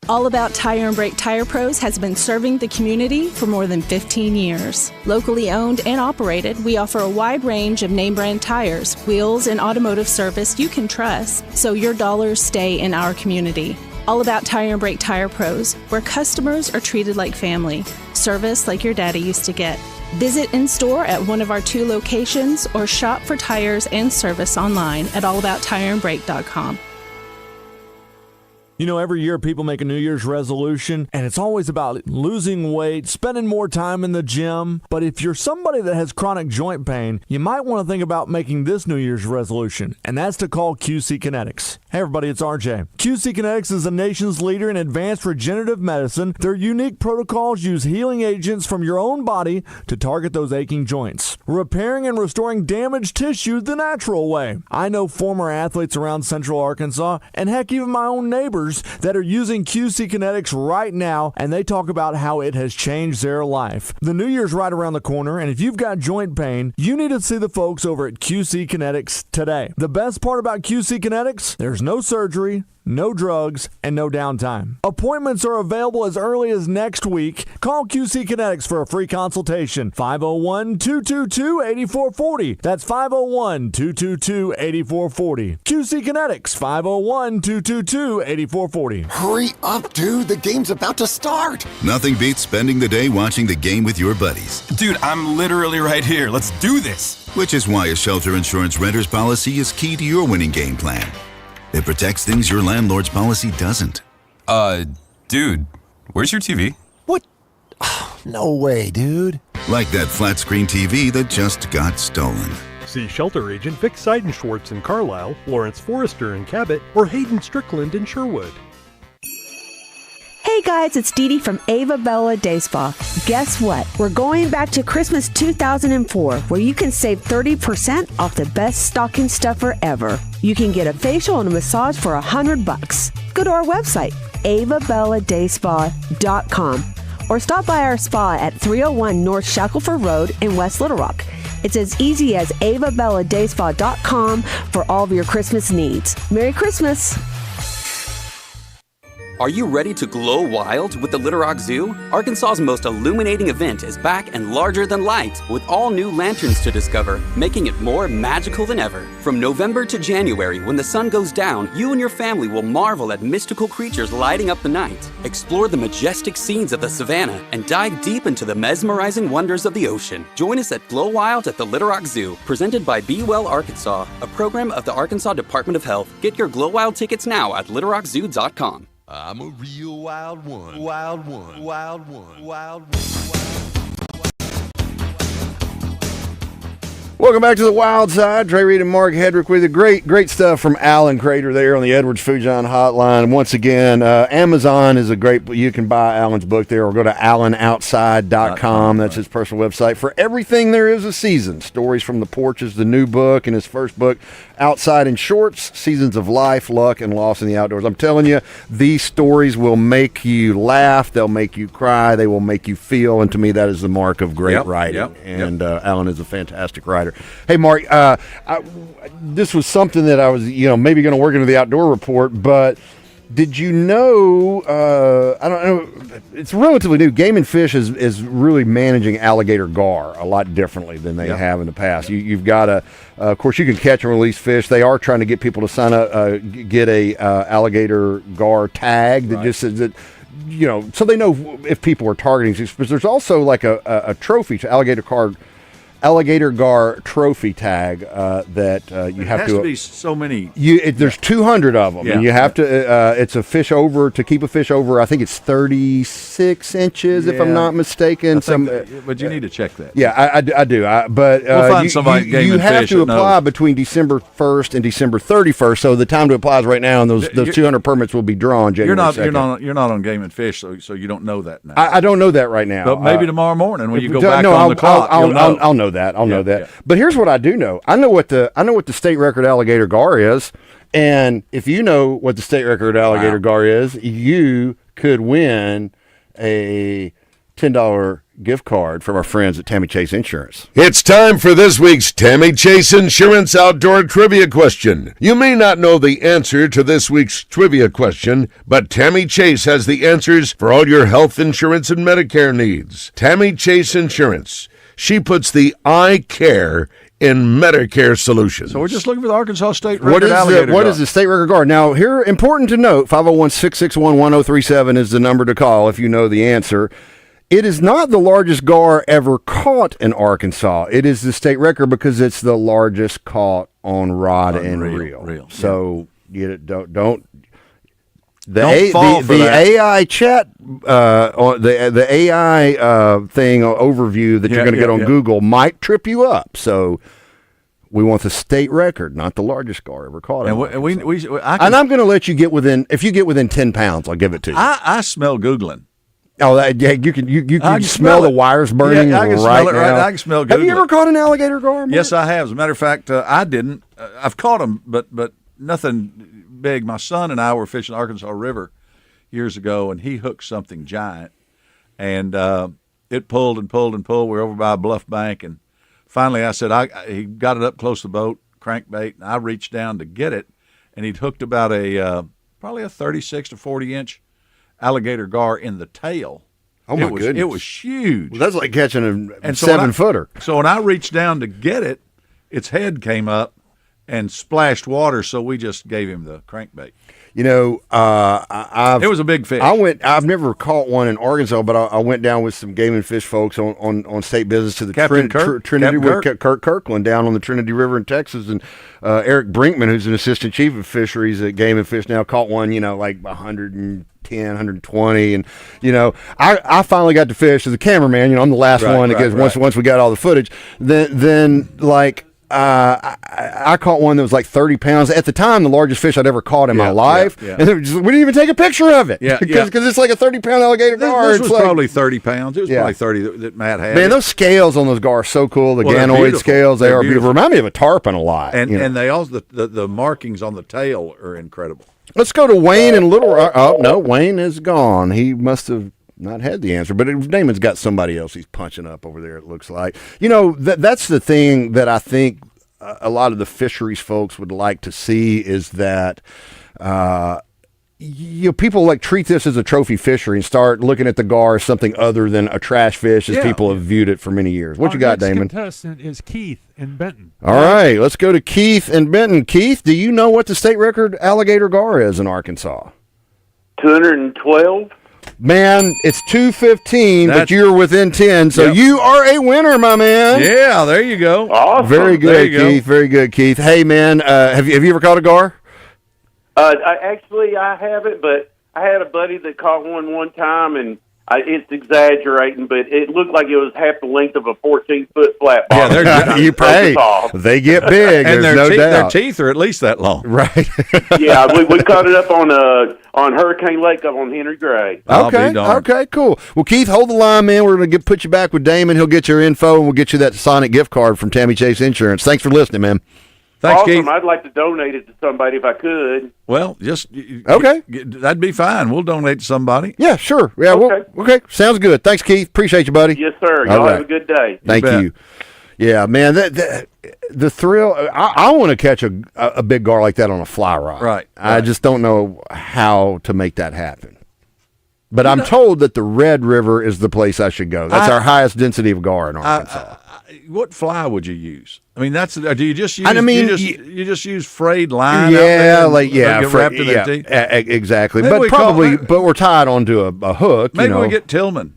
All About Tire and Brake Tire Pros has been serving the community for more than 15 years. Locally owned and operated, we offer a wide range of name brand tires, wheels, and automotive service you can trust, so your dollars stay in our community. All About Tire and Brake Tire Pros, where customers are treated like family, service like your daddy used to get. Visit in store at one of our 2 locations or shop for tires and service online at allabouttireandbrake.com. You know, every year people make a New Year's resolution, and it's always about losing weight, spending more time in the gym. But if you're somebody that has chronic joint pain, you might want to think about making this New Year's resolution, and that's to call QC Kinetics. Hey everybody, it's RJ. QC Kinetics is the nation's leader in advanced regenerative medicine. Their unique protocols use healing agents from your own body to target those aching joints, repairing and restoring damaged tissue the natural way. I know former athletes around Central Arkansas, and heck, even my own neighbors, that are using QC Kinetics right now, and they talk about how it has changed their life. The New Year's right around the corner, and if you've got joint pain, you need to see the folks over at QC Kinetics today. The best part about QC Kinetics, there's no surgery, no drugs, and no downtime. Appointments are available as early as next week. Call QC Kinetics for a free consultation. 501-222-8440. That's 501-222-8440. QC Kinetics, 501-222-8440. Hurry up, dude. The game's about to start. Nothing beats spending the day watching the game with your buddies. Dude, I'm literally right here. Let's do this. Which is why a shelter insurance renter's policy is key to your winning game plan. It protects things your landlord's policy doesn't. Dude, where's your TV? What? No way, dude. Like that flat screen TV that just got stolen. See Shelter Agent Vic Seidenschwartz in Carlisle, Lawrence Forrester in Cabot, or Hayden Strickland in Sherwood. Hey guys, it's Dee Dee from Ava Bella Day Spa. Guess what? We're going back to Christmas 2004, where you can save 30% off the best stocking stuffer ever. You can get a facial and a massage for $100. Go to our website, avabelladayspa.com, or stop by our spa at 301 North Shackelford Road in West Little Rock. It's as easy as avabelladayspa.com for all of your Christmas needs. Merry Christmas! Are you ready to glow wild with the Little Rock Zoo? Arkansas's most illuminating event is back and larger than light, with all new lanterns to discover, making it more magical than ever. From November to January, when the sun goes down, you and your family will marvel at mystical creatures lighting up the night. Explore the majestic scenes of the savannah and dive deep into the mesmerizing wonders of the ocean. Join us at Glow Wild at the Little Rock Zoo, presented by Be Well Arkansas, a program of the Arkansas Department of Health. Get your Glow Wild tickets now at littlerockzoo.com. I'm a real wild one, wild one, wild one, wild one. Welcome back to the Wild Side. Trey Reid and Mark Hedrick with you. Great stuff from Alan Crater there on the Edwards Fujon Hotline. And once again, Amazon is a great. You can buy Alan's book there, or go to AlanOutside.com. That's his personal website for everything there is a season. Stories from the porches, the new book, and his first book, Outside in Shorts: Seasons of Life, Luck, and Loss in the Outdoors. I'm telling you, these stories will make you laugh. They'll make you cry. They will make you feel. And to me, that is the mark of great writing. And Alan is a fantastic writer. Hey, Mark, this was something that I was, maybe going to work into the outdoor report, but did you know, I don't know, it's relatively new. Game and Fish is really managing alligator gar a lot differently than they have in the past. You've got of course, you can catch and release fish. They are trying to get people to sign up, get a alligator gar tag that just says that, so they know if people are targeting these. But there's also like a trophy to alligator gar trophy tag that you have has to be so many. There's 200 of them, and you have to. It's a fish over to keep a fish over. I think it's 36 inches, if I'm not mistaken. But you need to check that. Yeah, I do. But we'll find somebody. You have to apply between December 1st and December 31st. So the time to apply is right now, and those 200 permits will be drawn January 2nd. You're not on Game and Fish, so you don't know that now. I don't know that right now. But maybe tomorrow morning when you go back on the clock, I'll know that. I'll know that. But here's what I do know. I know what the state record alligator gar is, and if you know what the state record alligator gar is, you could win a $10 gift card from our friends at Tammy Chase Insurance. It's time for this week's Tammy Chase Insurance Outdoor Trivia Question. You may not know the answer to this week's trivia question, but Tammy Chase has the answers for all your health insurance and Medicare needs. Tammy Chase Insurance. She puts the I care in Medicare solutions. So we're just looking for the Arkansas State record alligator gar. What is the state record gar? Now, here, important to note, 501-661-1037 is the number to call if you know the answer. It is not the largest gar ever caught in Arkansas. It is the state record because it's the largest caught on rod and reel. So you don't. The AI chat, the AI thing overview that you're going to get on Google might trip you up. So we want the state record, not the largest gar ever caught. And I'm going to let you get within. If you get within 10 pounds, I'll give it to you. I smell Googling. Oh, you can smell the wires burning I can right smell it now. I can smell Googling. Have you ever caught an alligator gar, Mark? Yes, I have. As a matter of fact, I didn't. I've caught them, but nothing big. My son and I were fishing the Arkansas River years ago, and he hooked something giant, and it pulled and pulled and pulled. We were over by a bluff bank, and finally I said, he got it up close to the boat, crankbait, and I reached down to get it, and he'd hooked about probably a 36 to 40 inch alligator gar in the tail. Oh my goodness! It was huge. Well, that's like catching a 7-footer. So when I reached down to get it, its head came up and splashed water. So we just gave him the crankbait. You know, it was a big fish. I've never caught one in Arkansas, but I went down with some game and fish folks on state business to the Trinity with Kirk Kirkland down on the Trinity River in Texas, and Eric Brinkman, who's an assistant chief of fisheries at Game and Fish now, caught one, like 110, 120, and I finally got to fish as a cameraman. I'm the last one because once we got all the footage, then I caught one that was like 30 pounds. At the time, the largest fish I'd ever caught in my life. And we didn't even take a picture of it. Because it's like a 30-pound alligator gar. This was probably 30 pounds. It was probably 30 that Matt had. Man, those scales on those gar are so cool. The ganoid scales, they are beautiful. Remind me of a tarpon a lot. And they also, the markings on the tail are incredible. Let's go to Wayne in Little Rock. Oh, no, Wayne is gone. He must have not had the answer, but Damon's got somebody else he's punching up over there, it looks like. That's the thing that I think a lot of the fisheries folks would like to see is that people like treat this as a trophy fishery and start looking at the gar as something other than a trash fish as people have viewed it for many years. What you got, Our Damon? next contestant is Keith in Benton. All right, let's go to Keith in Benton. Keith, do you know what the state record alligator gar is in Arkansas? 212. Man, it's 215, but you're within 10, so you are a winner, my man. Yeah, there you go. Awesome. Very There good, you go. Keith. Very good, Keith. Hey, man, have you ever caught a gar? Actually, I haven't, but I had a buddy that caught one time, and it's exaggerating, but it looked like it was half the length of a 14-foot flat bottom. Yeah, they get big. And There's no their doubt. teeth are at least that long. Right. Yeah, we caught it up on Hurricane Lake up on Henry Gray. Okay, cool. Well, Keith, hold the line, man. We're going to put you back with Damon. He'll get your info, and we'll get you that Sonic gift card from Tammy Chase Insurance. Thanks for listening, man. Thanks, awesome. Keith. I'd like to donate it to somebody if I could. Well, okay. That'd be fine. We'll donate to somebody. Yeah, sure. Yeah, okay. Sounds good. Thanks, Keith. Appreciate you, buddy. Yes, sir. All Y'all right. have a good day. Thank you. Yeah, man. The thrill. I want to catch a big gar like that on a fly rod. Right. I just don't know how to make that happen. But I'm told that the Red River is the place I should go. That's our highest density of gar in Arkansas. What fly would you use? I mean, do you just use? I mean, you just use frayed line. Yeah, get wrapped in their teeth. Exactly. Maybe But we're tied onto a hook. Maybe we get Tillman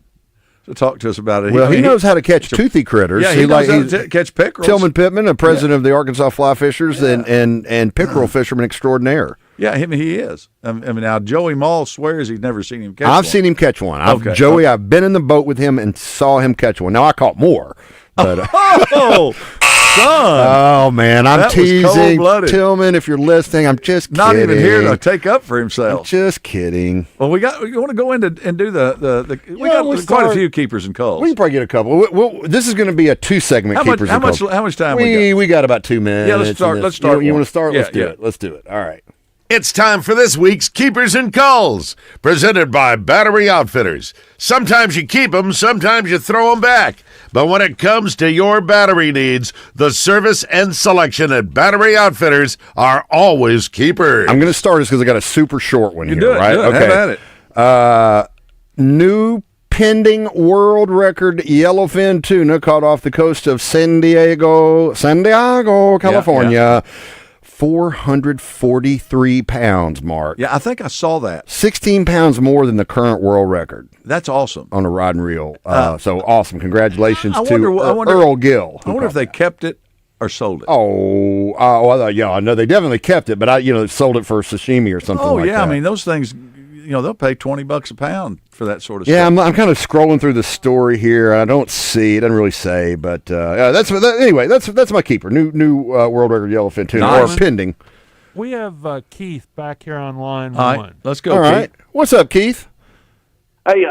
to talk to us about it. Well, he knows how to catch toothy critters. Yeah, he knows how to catch pickerels. Tillman Pittman, the president of the Arkansas Fly Fishers and pickerel fisherman extraordinaire. Yeah, he is. I mean, now Joey Mall swears he's never seen him catch one. I've seen him catch one. I've been in the boat with him and saw him catch one. Now, I caught more. But, oh, son. Oh, man, I'm That was teasing. cold-blooded. Tillman, if you're listening, I'm just Not kidding. even here to take up for himself. I'm just kidding. Well, we want to go in and do the we got quite a few keepers and culls. We can probably get a couple. This is going to be a 2-segment keepers and culls. How much time we got about 2 minutes. Yeah, let's start. Let's start. You want to start? Yeah, Let's do it. Let's do it. All right. It's time for this week's Keepers and Culls, presented by Battery Outfitters. Sometimes you keep them, sometimes you throw them back. But when it comes to your battery needs, the service and selection at Battery Outfitters are always keepers. I'm going to start this because I got a super short one here, right? Do it. Okay. Have at it. New pending world record yellowfin tuna caught off the coast of San Diego, California. 443 pounds, Mark. Yeah, I think I saw that. 16 pounds more than the current world record. That's awesome. On a rod and reel. So awesome. Congratulations I to wonder, Earl Gill. I wonder if they kept it or sold it. I know they definitely kept it, but sold it for sashimi or something like that. I mean, those things, they'll pay $20 a pound for that sort of stuff. Yeah, I'm kind of scrolling through the story here. I don't see. It doesn't really say, but anyway, that's my keeper. New world record yellowfin tuna, or pending. We have Keith back here on line All one. right, let's go, All right. What's up, Keith? Hey,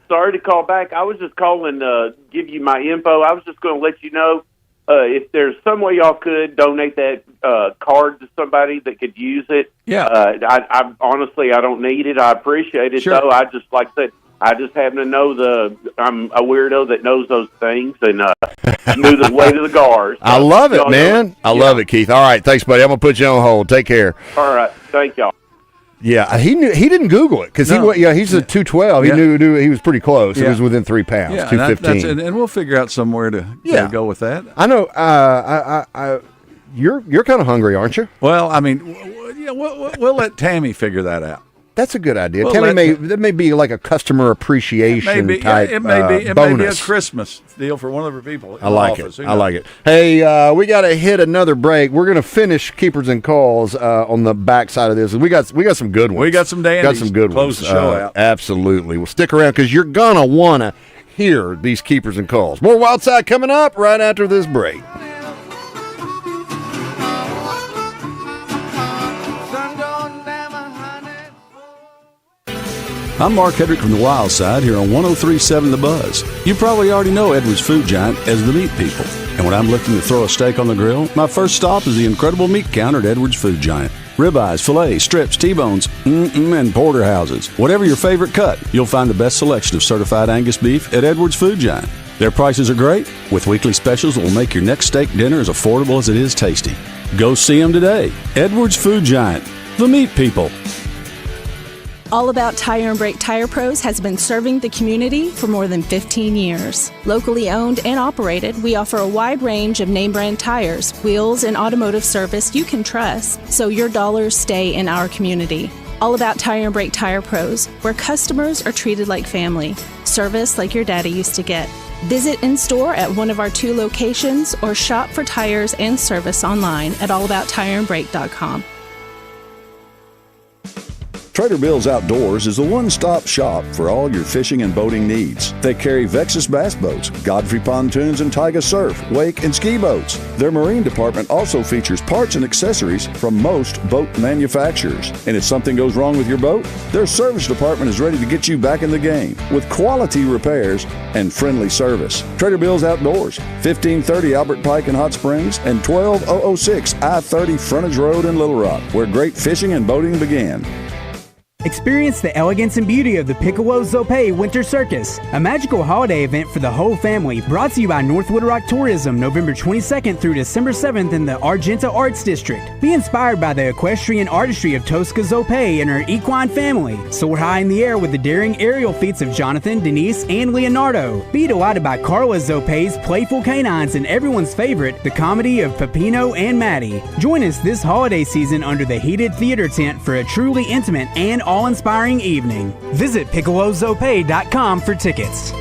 sorry to call back. I was just calling to give you my info. I was just going to let you know if there's some way y'all could donate that card to somebody that could use it. Yeah. I honestly, I don't need it. I appreciate it, though. I just, like I said, I just happen to know I'm a weirdo that knows those things and knew the way to the gars. I love it, man. I love it, Keith. All right, thanks, buddy. I'm going to put you on hold. Take care. All right. Thank y'all. Yeah, he didn't Google it because he's a 212. He knew he was pretty close. It was within 3 pounds, 215. And we'll figure out somewhere to go with that. I know. You're kind of hungry, aren't you? Well, I mean, we'll let Tammy figure that out. That's a good idea. Well, Tammy that may be like a customer appreciation type it may be bonus. a Christmas deal for one of her people. I like it. I like it. Hey, we got to hit another break. We're going to finish Keepers and Calls on the back side of this. We got some good ones. We got some dandies. Got some good Close ones. the show out. Absolutely. Well, stick around because you're going to want to hear these Keepers and Calls. More Wild Side coming up right after this break. I'm Mark Hedrick from the Wild Side here on 103.7 The Buzz. You probably already know Edwards Food Giant as the Meat People. And when I'm looking to throw a steak on the grill, my first stop is the incredible meat counter at Edwards Food Giant. Ribeyes, fillets, strips, T-bones, and porterhouses. Whatever your favorite cut, you'll find the best selection of certified Angus beef at Edwards Food Giant. Their prices are great, with weekly specials that will make your next steak dinner as affordable as it is tasty. Go see them today. Edwards Food Giant, the Meat People. All About Tire and Brake Tire Pros has been serving the community for more than 15 years. Locally owned and operated, we offer a wide range of name brand tires, wheels, and automotive service you can trust, so your dollars stay in our community. All About Tire and Brake Tire Pros, where customers are treated like family, service like your daddy used to get. Visit in store at one of our 2 locations or shop for tires and service online at allabouttireandbrake.com. Trader Bill's Outdoors is a one-stop shop for all your fishing and boating needs. They carry Vexus bass boats, Godfrey pontoons, and Taiga surf, wake, and ski boats. Their marine department also features parts and accessories from most boat manufacturers. And if something goes wrong with your boat, their service department is ready to get you back in the game with quality repairs and friendly service. Trader Bill's Outdoors, 1530 Albert Pike in Hot Springs and 12006 I-30 Frontage Road in Little Rock, where great fishing and boating began. Experience the elegance and beauty of the Piccolo Zope Winter Circus, a magical holiday event for the whole family, brought to you by North Little Rock Tourism, November 22nd through December 7th in the Argenta Arts District. Be inspired by the equestrian artistry of Tosca Zope and her equine family. Soar high in the air with the daring aerial feats of Jonathan, Denise, and Leonardo. Be delighted by Carla Zope's playful canines and everyone's favorite, the comedy of Peppino and Maddie. Join us this holiday season under the heated theater tent for a truly intimate and all-inspiring evening. Visit PiccoloZope.com for tickets.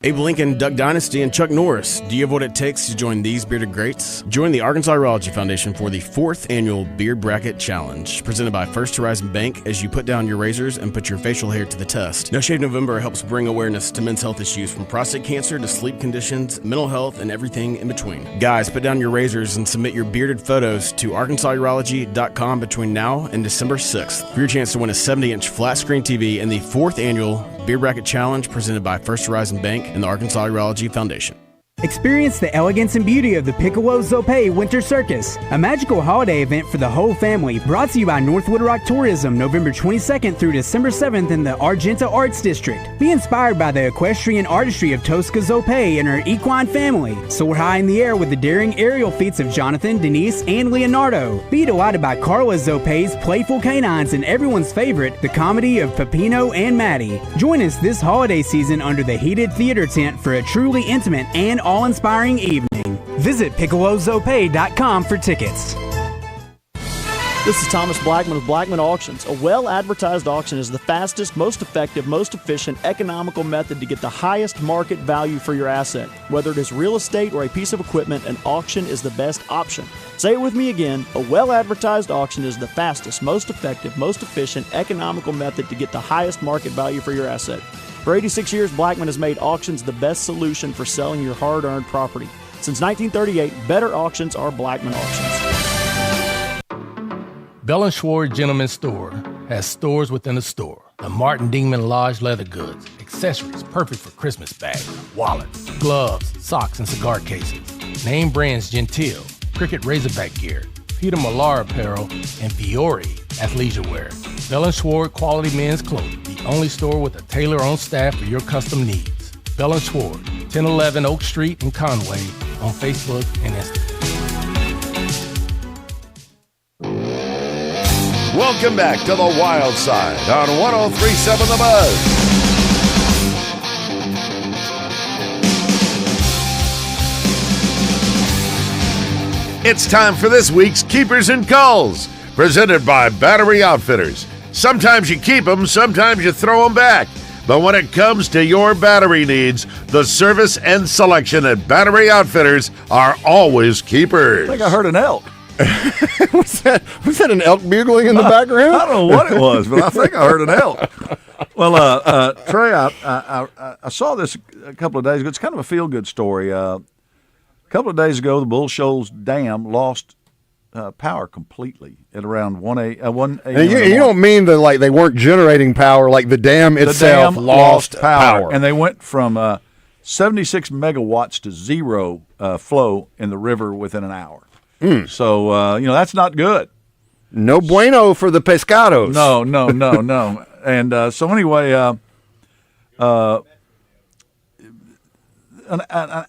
Abe Lincoln, Duck Dynasty, and Chuck Norris. Do you have what it takes to join these bearded greats? Join the Arkansas Urology Foundation for the 4th Annual Beard Bracket Challenge, presented by First Horizon Bank, as you put down your razors and put your facial hair to the test. No Shave November helps bring awareness to men's health issues, from prostate cancer to sleep conditions, mental health, and everything in between. Guys, put down your razors and submit your bearded photos to ArkansasUrology.com between now and December 6th for your chance to win a 70-inch flat-screen TV in the 4th Annual Beard Bracket Challenge, presented by First Horizon Bank and the Arkansas Urology Foundation. Experience the elegance and beauty of the Piccolo Zope Winter Circus, a magical holiday event for the whole family, brought to you by North Little Rock Tourism, November 22nd through December 7th in the Argenta Arts District. Be inspired by the equestrian artistry of Tosca Zope and her equine family. Soar high in the air with the daring aerial feats of Jonathan, Denise, and Leonardo. Be delighted by Carla Zope's playful canines and everyone's favorite, the comedy of Peppino and Maddie. Join us this holiday season under the heated theater tent for a truly intimate and all-inspiring evening. Visit PiccoloZope.com for tickets. This is Thomas Blackman of Blackman Auctions. A well-advertised auction is the fastest, most effective, most efficient, economical method to get the highest market value for your asset. Whether it is real estate or a piece of equipment, an auction is the best option. Say it with me again. A well-advertised auction is the fastest, most effective, most efficient, economical method to get the highest market value for your asset. For 86 years, Blackman has made auctions the best solution for selling your hard-earned property. Since 1938, better auctions are Blackman Auctions. Bell & Schwartz Gentleman's Store has stores within a store. The Martin Dingman Lodge leather goods, accessories perfect for Christmas bags, wallets, gloves, socks, and cigar cases. Name brands Gentile, Cricket Razorback gear, Peter Millar apparel, and Fiore athleisure wear. Bell & Schwartz quality men's clothing, the only store with a tailor on staff for your custom needs. Bell & Schwartz, 1011 Oak Street in Conway, on Facebook and Instagram. Welcome back to the Wild Side on 103.7 The Buzz. It's time for this week's Keepers and Calls, presented by Battery Outfitters. Sometimes you keep them, sometimes you throw them back. But when it comes to your battery needs, the service and selection at Battery Outfitters are always keepers. I think I heard an elk. Was that an elk bugling in the background? I don't know what it was, but I think I heard an elk. Well, Trey, I saw this a couple of days ago. It's kind of a feel-good story. A couple of days ago, the Bull Shoals Dam lost power completely at around 1 a.m. And you don't mean that like they weren't generating power, like the dam itself lost power. And they went from 76 megawatts to zero flow in the river within an hour. So, that's not good. No bueno for the pescados. No. And so anyway, an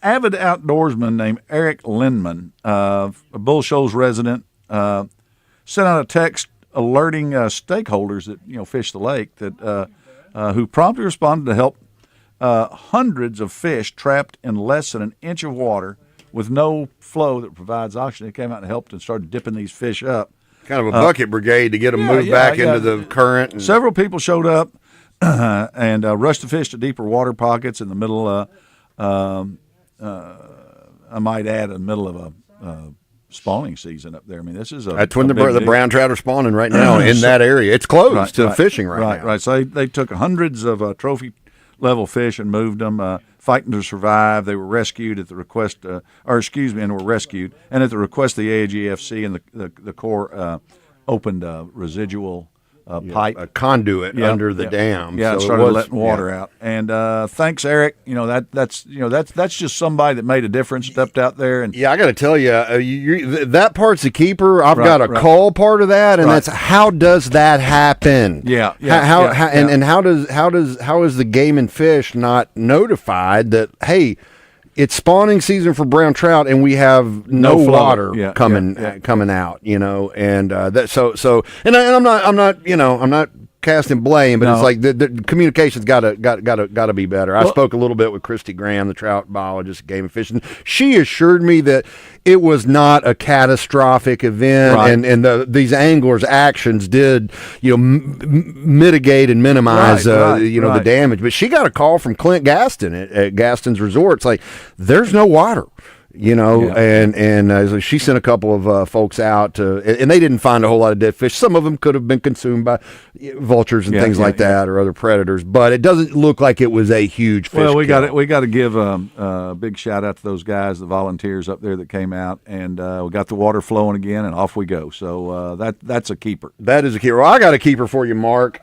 avid outdoorsman named Eric Lindman, a Bull Shoals resident, sent out a text alerting stakeholders that fish the lake that who promptly responded to help hundreds of fish trapped in less than an inch of water with no flow that provides oxygen. They came out and helped and started dipping these fish up. Kind of a bucket brigade to get them moved back into the current. Several people showed up and rushed the fish to deeper water pockets in the middle. I might add, in the middle of a spawning season up there. I mean, this is that's when the brown trout are spawning right now in that area. It's closed to fishing right now. Right. So they took hundreds of trophy level fish and moved them, fighting to survive. They were rescued at the request, and were rescued, and at the request of the AAGFC and the Corps opened a residual pipe, a conduit under the dam. Yeah, so it started letting water out. And thanks, Eric. That's just somebody that made a difference, stepped out there. And I got to tell you, that part's the keeper. I've got a call part of that, and that's how does that happen? Yeah. And how is the Game and Fish not notified that hey, it's spawning season for brown trout, and we have no water coming out, and I'm not casting blame, but it's like the communication's got to be better. I spoke a little bit with Christy Graham, the trout biologist at Game and Fish, and she assured me that it was not a catastrophic event, and these anglers' actions did mitigate and minimize the damage. But she got a call from Clint Gaston at Gaston's Resort. It's like there's no water. And she sent a couple of folks out and they didn't find a whole lot of dead fish. Some of them could have been consumed by vultures and things like that, or other predators. But it doesn't look like it was a huge fish. Well, we got to give a big shout out to those guys, the volunteers up there that came out, and we got the water flowing again, and off we go. So that's a keeper. That is a keeper. Well, I got a keeper for you, Mark.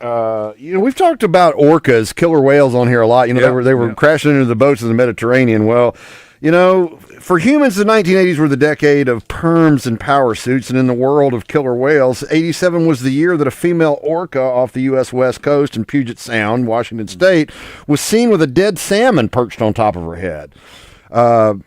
We've talked about orcas, killer whales, on here a lot. They were crashing into the boats in the Mediterranean. Well, for humans, the 1980s were the decade of perms and power suits, and in the world of killer whales, 87 was the year that a female orca off the U.S. West Coast in Puget Sound, Washington State, was seen with a dead salmon perched on top of her head. Caught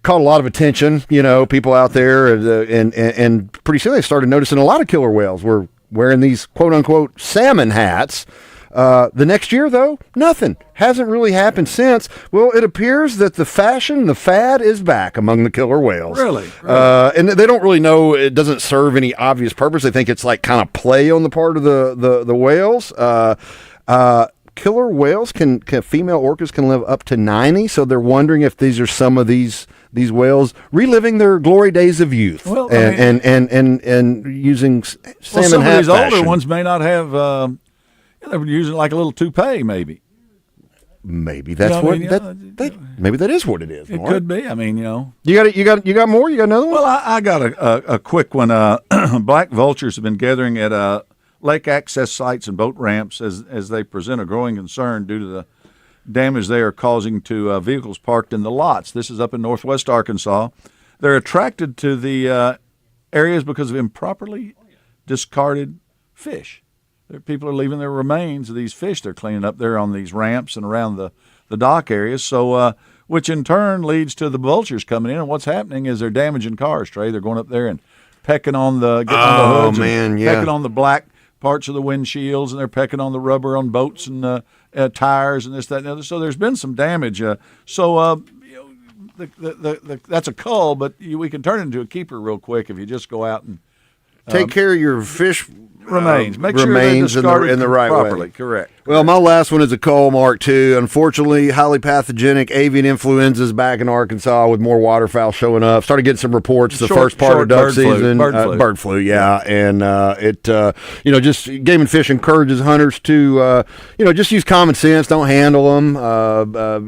a lot of attention, people out there, and pretty soon they started noticing a lot of killer whales were wearing these quote-unquote salmon hats. The next year, though, nothing. Hasn't really happened since. Well, it appears that the fad is back among the killer whales. Really? And they don't really know. It doesn't serve any obvious purpose. They think it's like kind of play on the part of the whales. Killer whales female orcas can live up to 90, so they're wondering if these are some of these whales reliving their glory days of youth. Well, and using salmon some hat of these fashion. older ones may not have. They were using like a little toupee, maybe. Maybe that's maybe that is what it is. It Mark. could be. I mean, You got more? You got another one? Well, I got a quick one. Black vultures have been gathering at lake access sites and boat ramps as they present a growing concern due to the damage they are causing to vehicles parked in the lots. This is up in northwest Arkansas. They're attracted to the areas because of improperly discarded fish. People are leaving their remains of these fish they're cleaning up there on these ramps and around the dock areas. So, which in turn leads to the vultures coming in. And what's happening is they're damaging cars, Trey. They're going up there and pecking on the hoods, pecking on the black parts of the windshields, and they're pecking on the rubber on boats and tires and this, that, and the other. So there's been some damage. That's a cull, but we can turn it into a keeper real quick if you just go out and take care of your fish remains. Make sure remains they're discarded in the right properly. way. Correct. Well, my last one is a cull, Mark, too. Unfortunately, highly pathogenic avian influenza is back in Arkansas with more waterfowl showing up. Started getting some reports the first part of duck season. Bird flu, yeah. And just Game and Fish encourages hunters to, just use common sense. Don't handle them.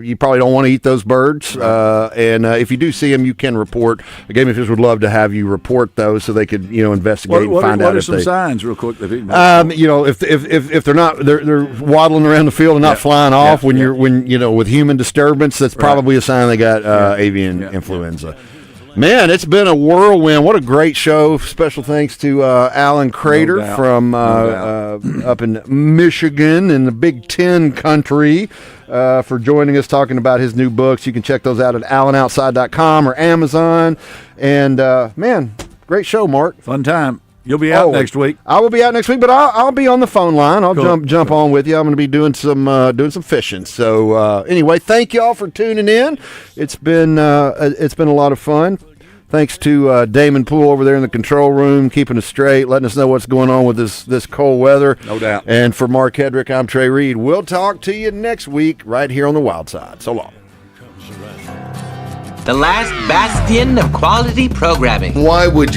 You probably don't want to eat those birds. And if you do see them, you can report. Game and Fish would love to have you report those so they could, investigate and find out what are if some they. signs, real quick? If they're not, they're waddling around the field and not flying off with human disturbance, that's probably a sign they got avian influenza. Man, it's been a whirlwind. What a great show. Special thanks to Alan Crater from up in Michigan in the Big Ten country for joining us, talking about his new books. You can check those out at allenoutside.com or Amazon. And, man, great show, Mark. Fun time. You'll be out next week. I will be out next week, but I'll be on the phone line. I'll Cool. jump on with you. I'm going to be doing some fishing. So anyway, thank y'all for tuning in. It's been a lot of fun. Thanks to Damon Poole over there in the control room, keeping us straight, letting us know what's going on with this cold weather. No doubt. And for Mark Hedrick, I'm Trey Reid. We'll talk to you next week right here on the Wild Side. So long. The last bastion of quality programming. Why would you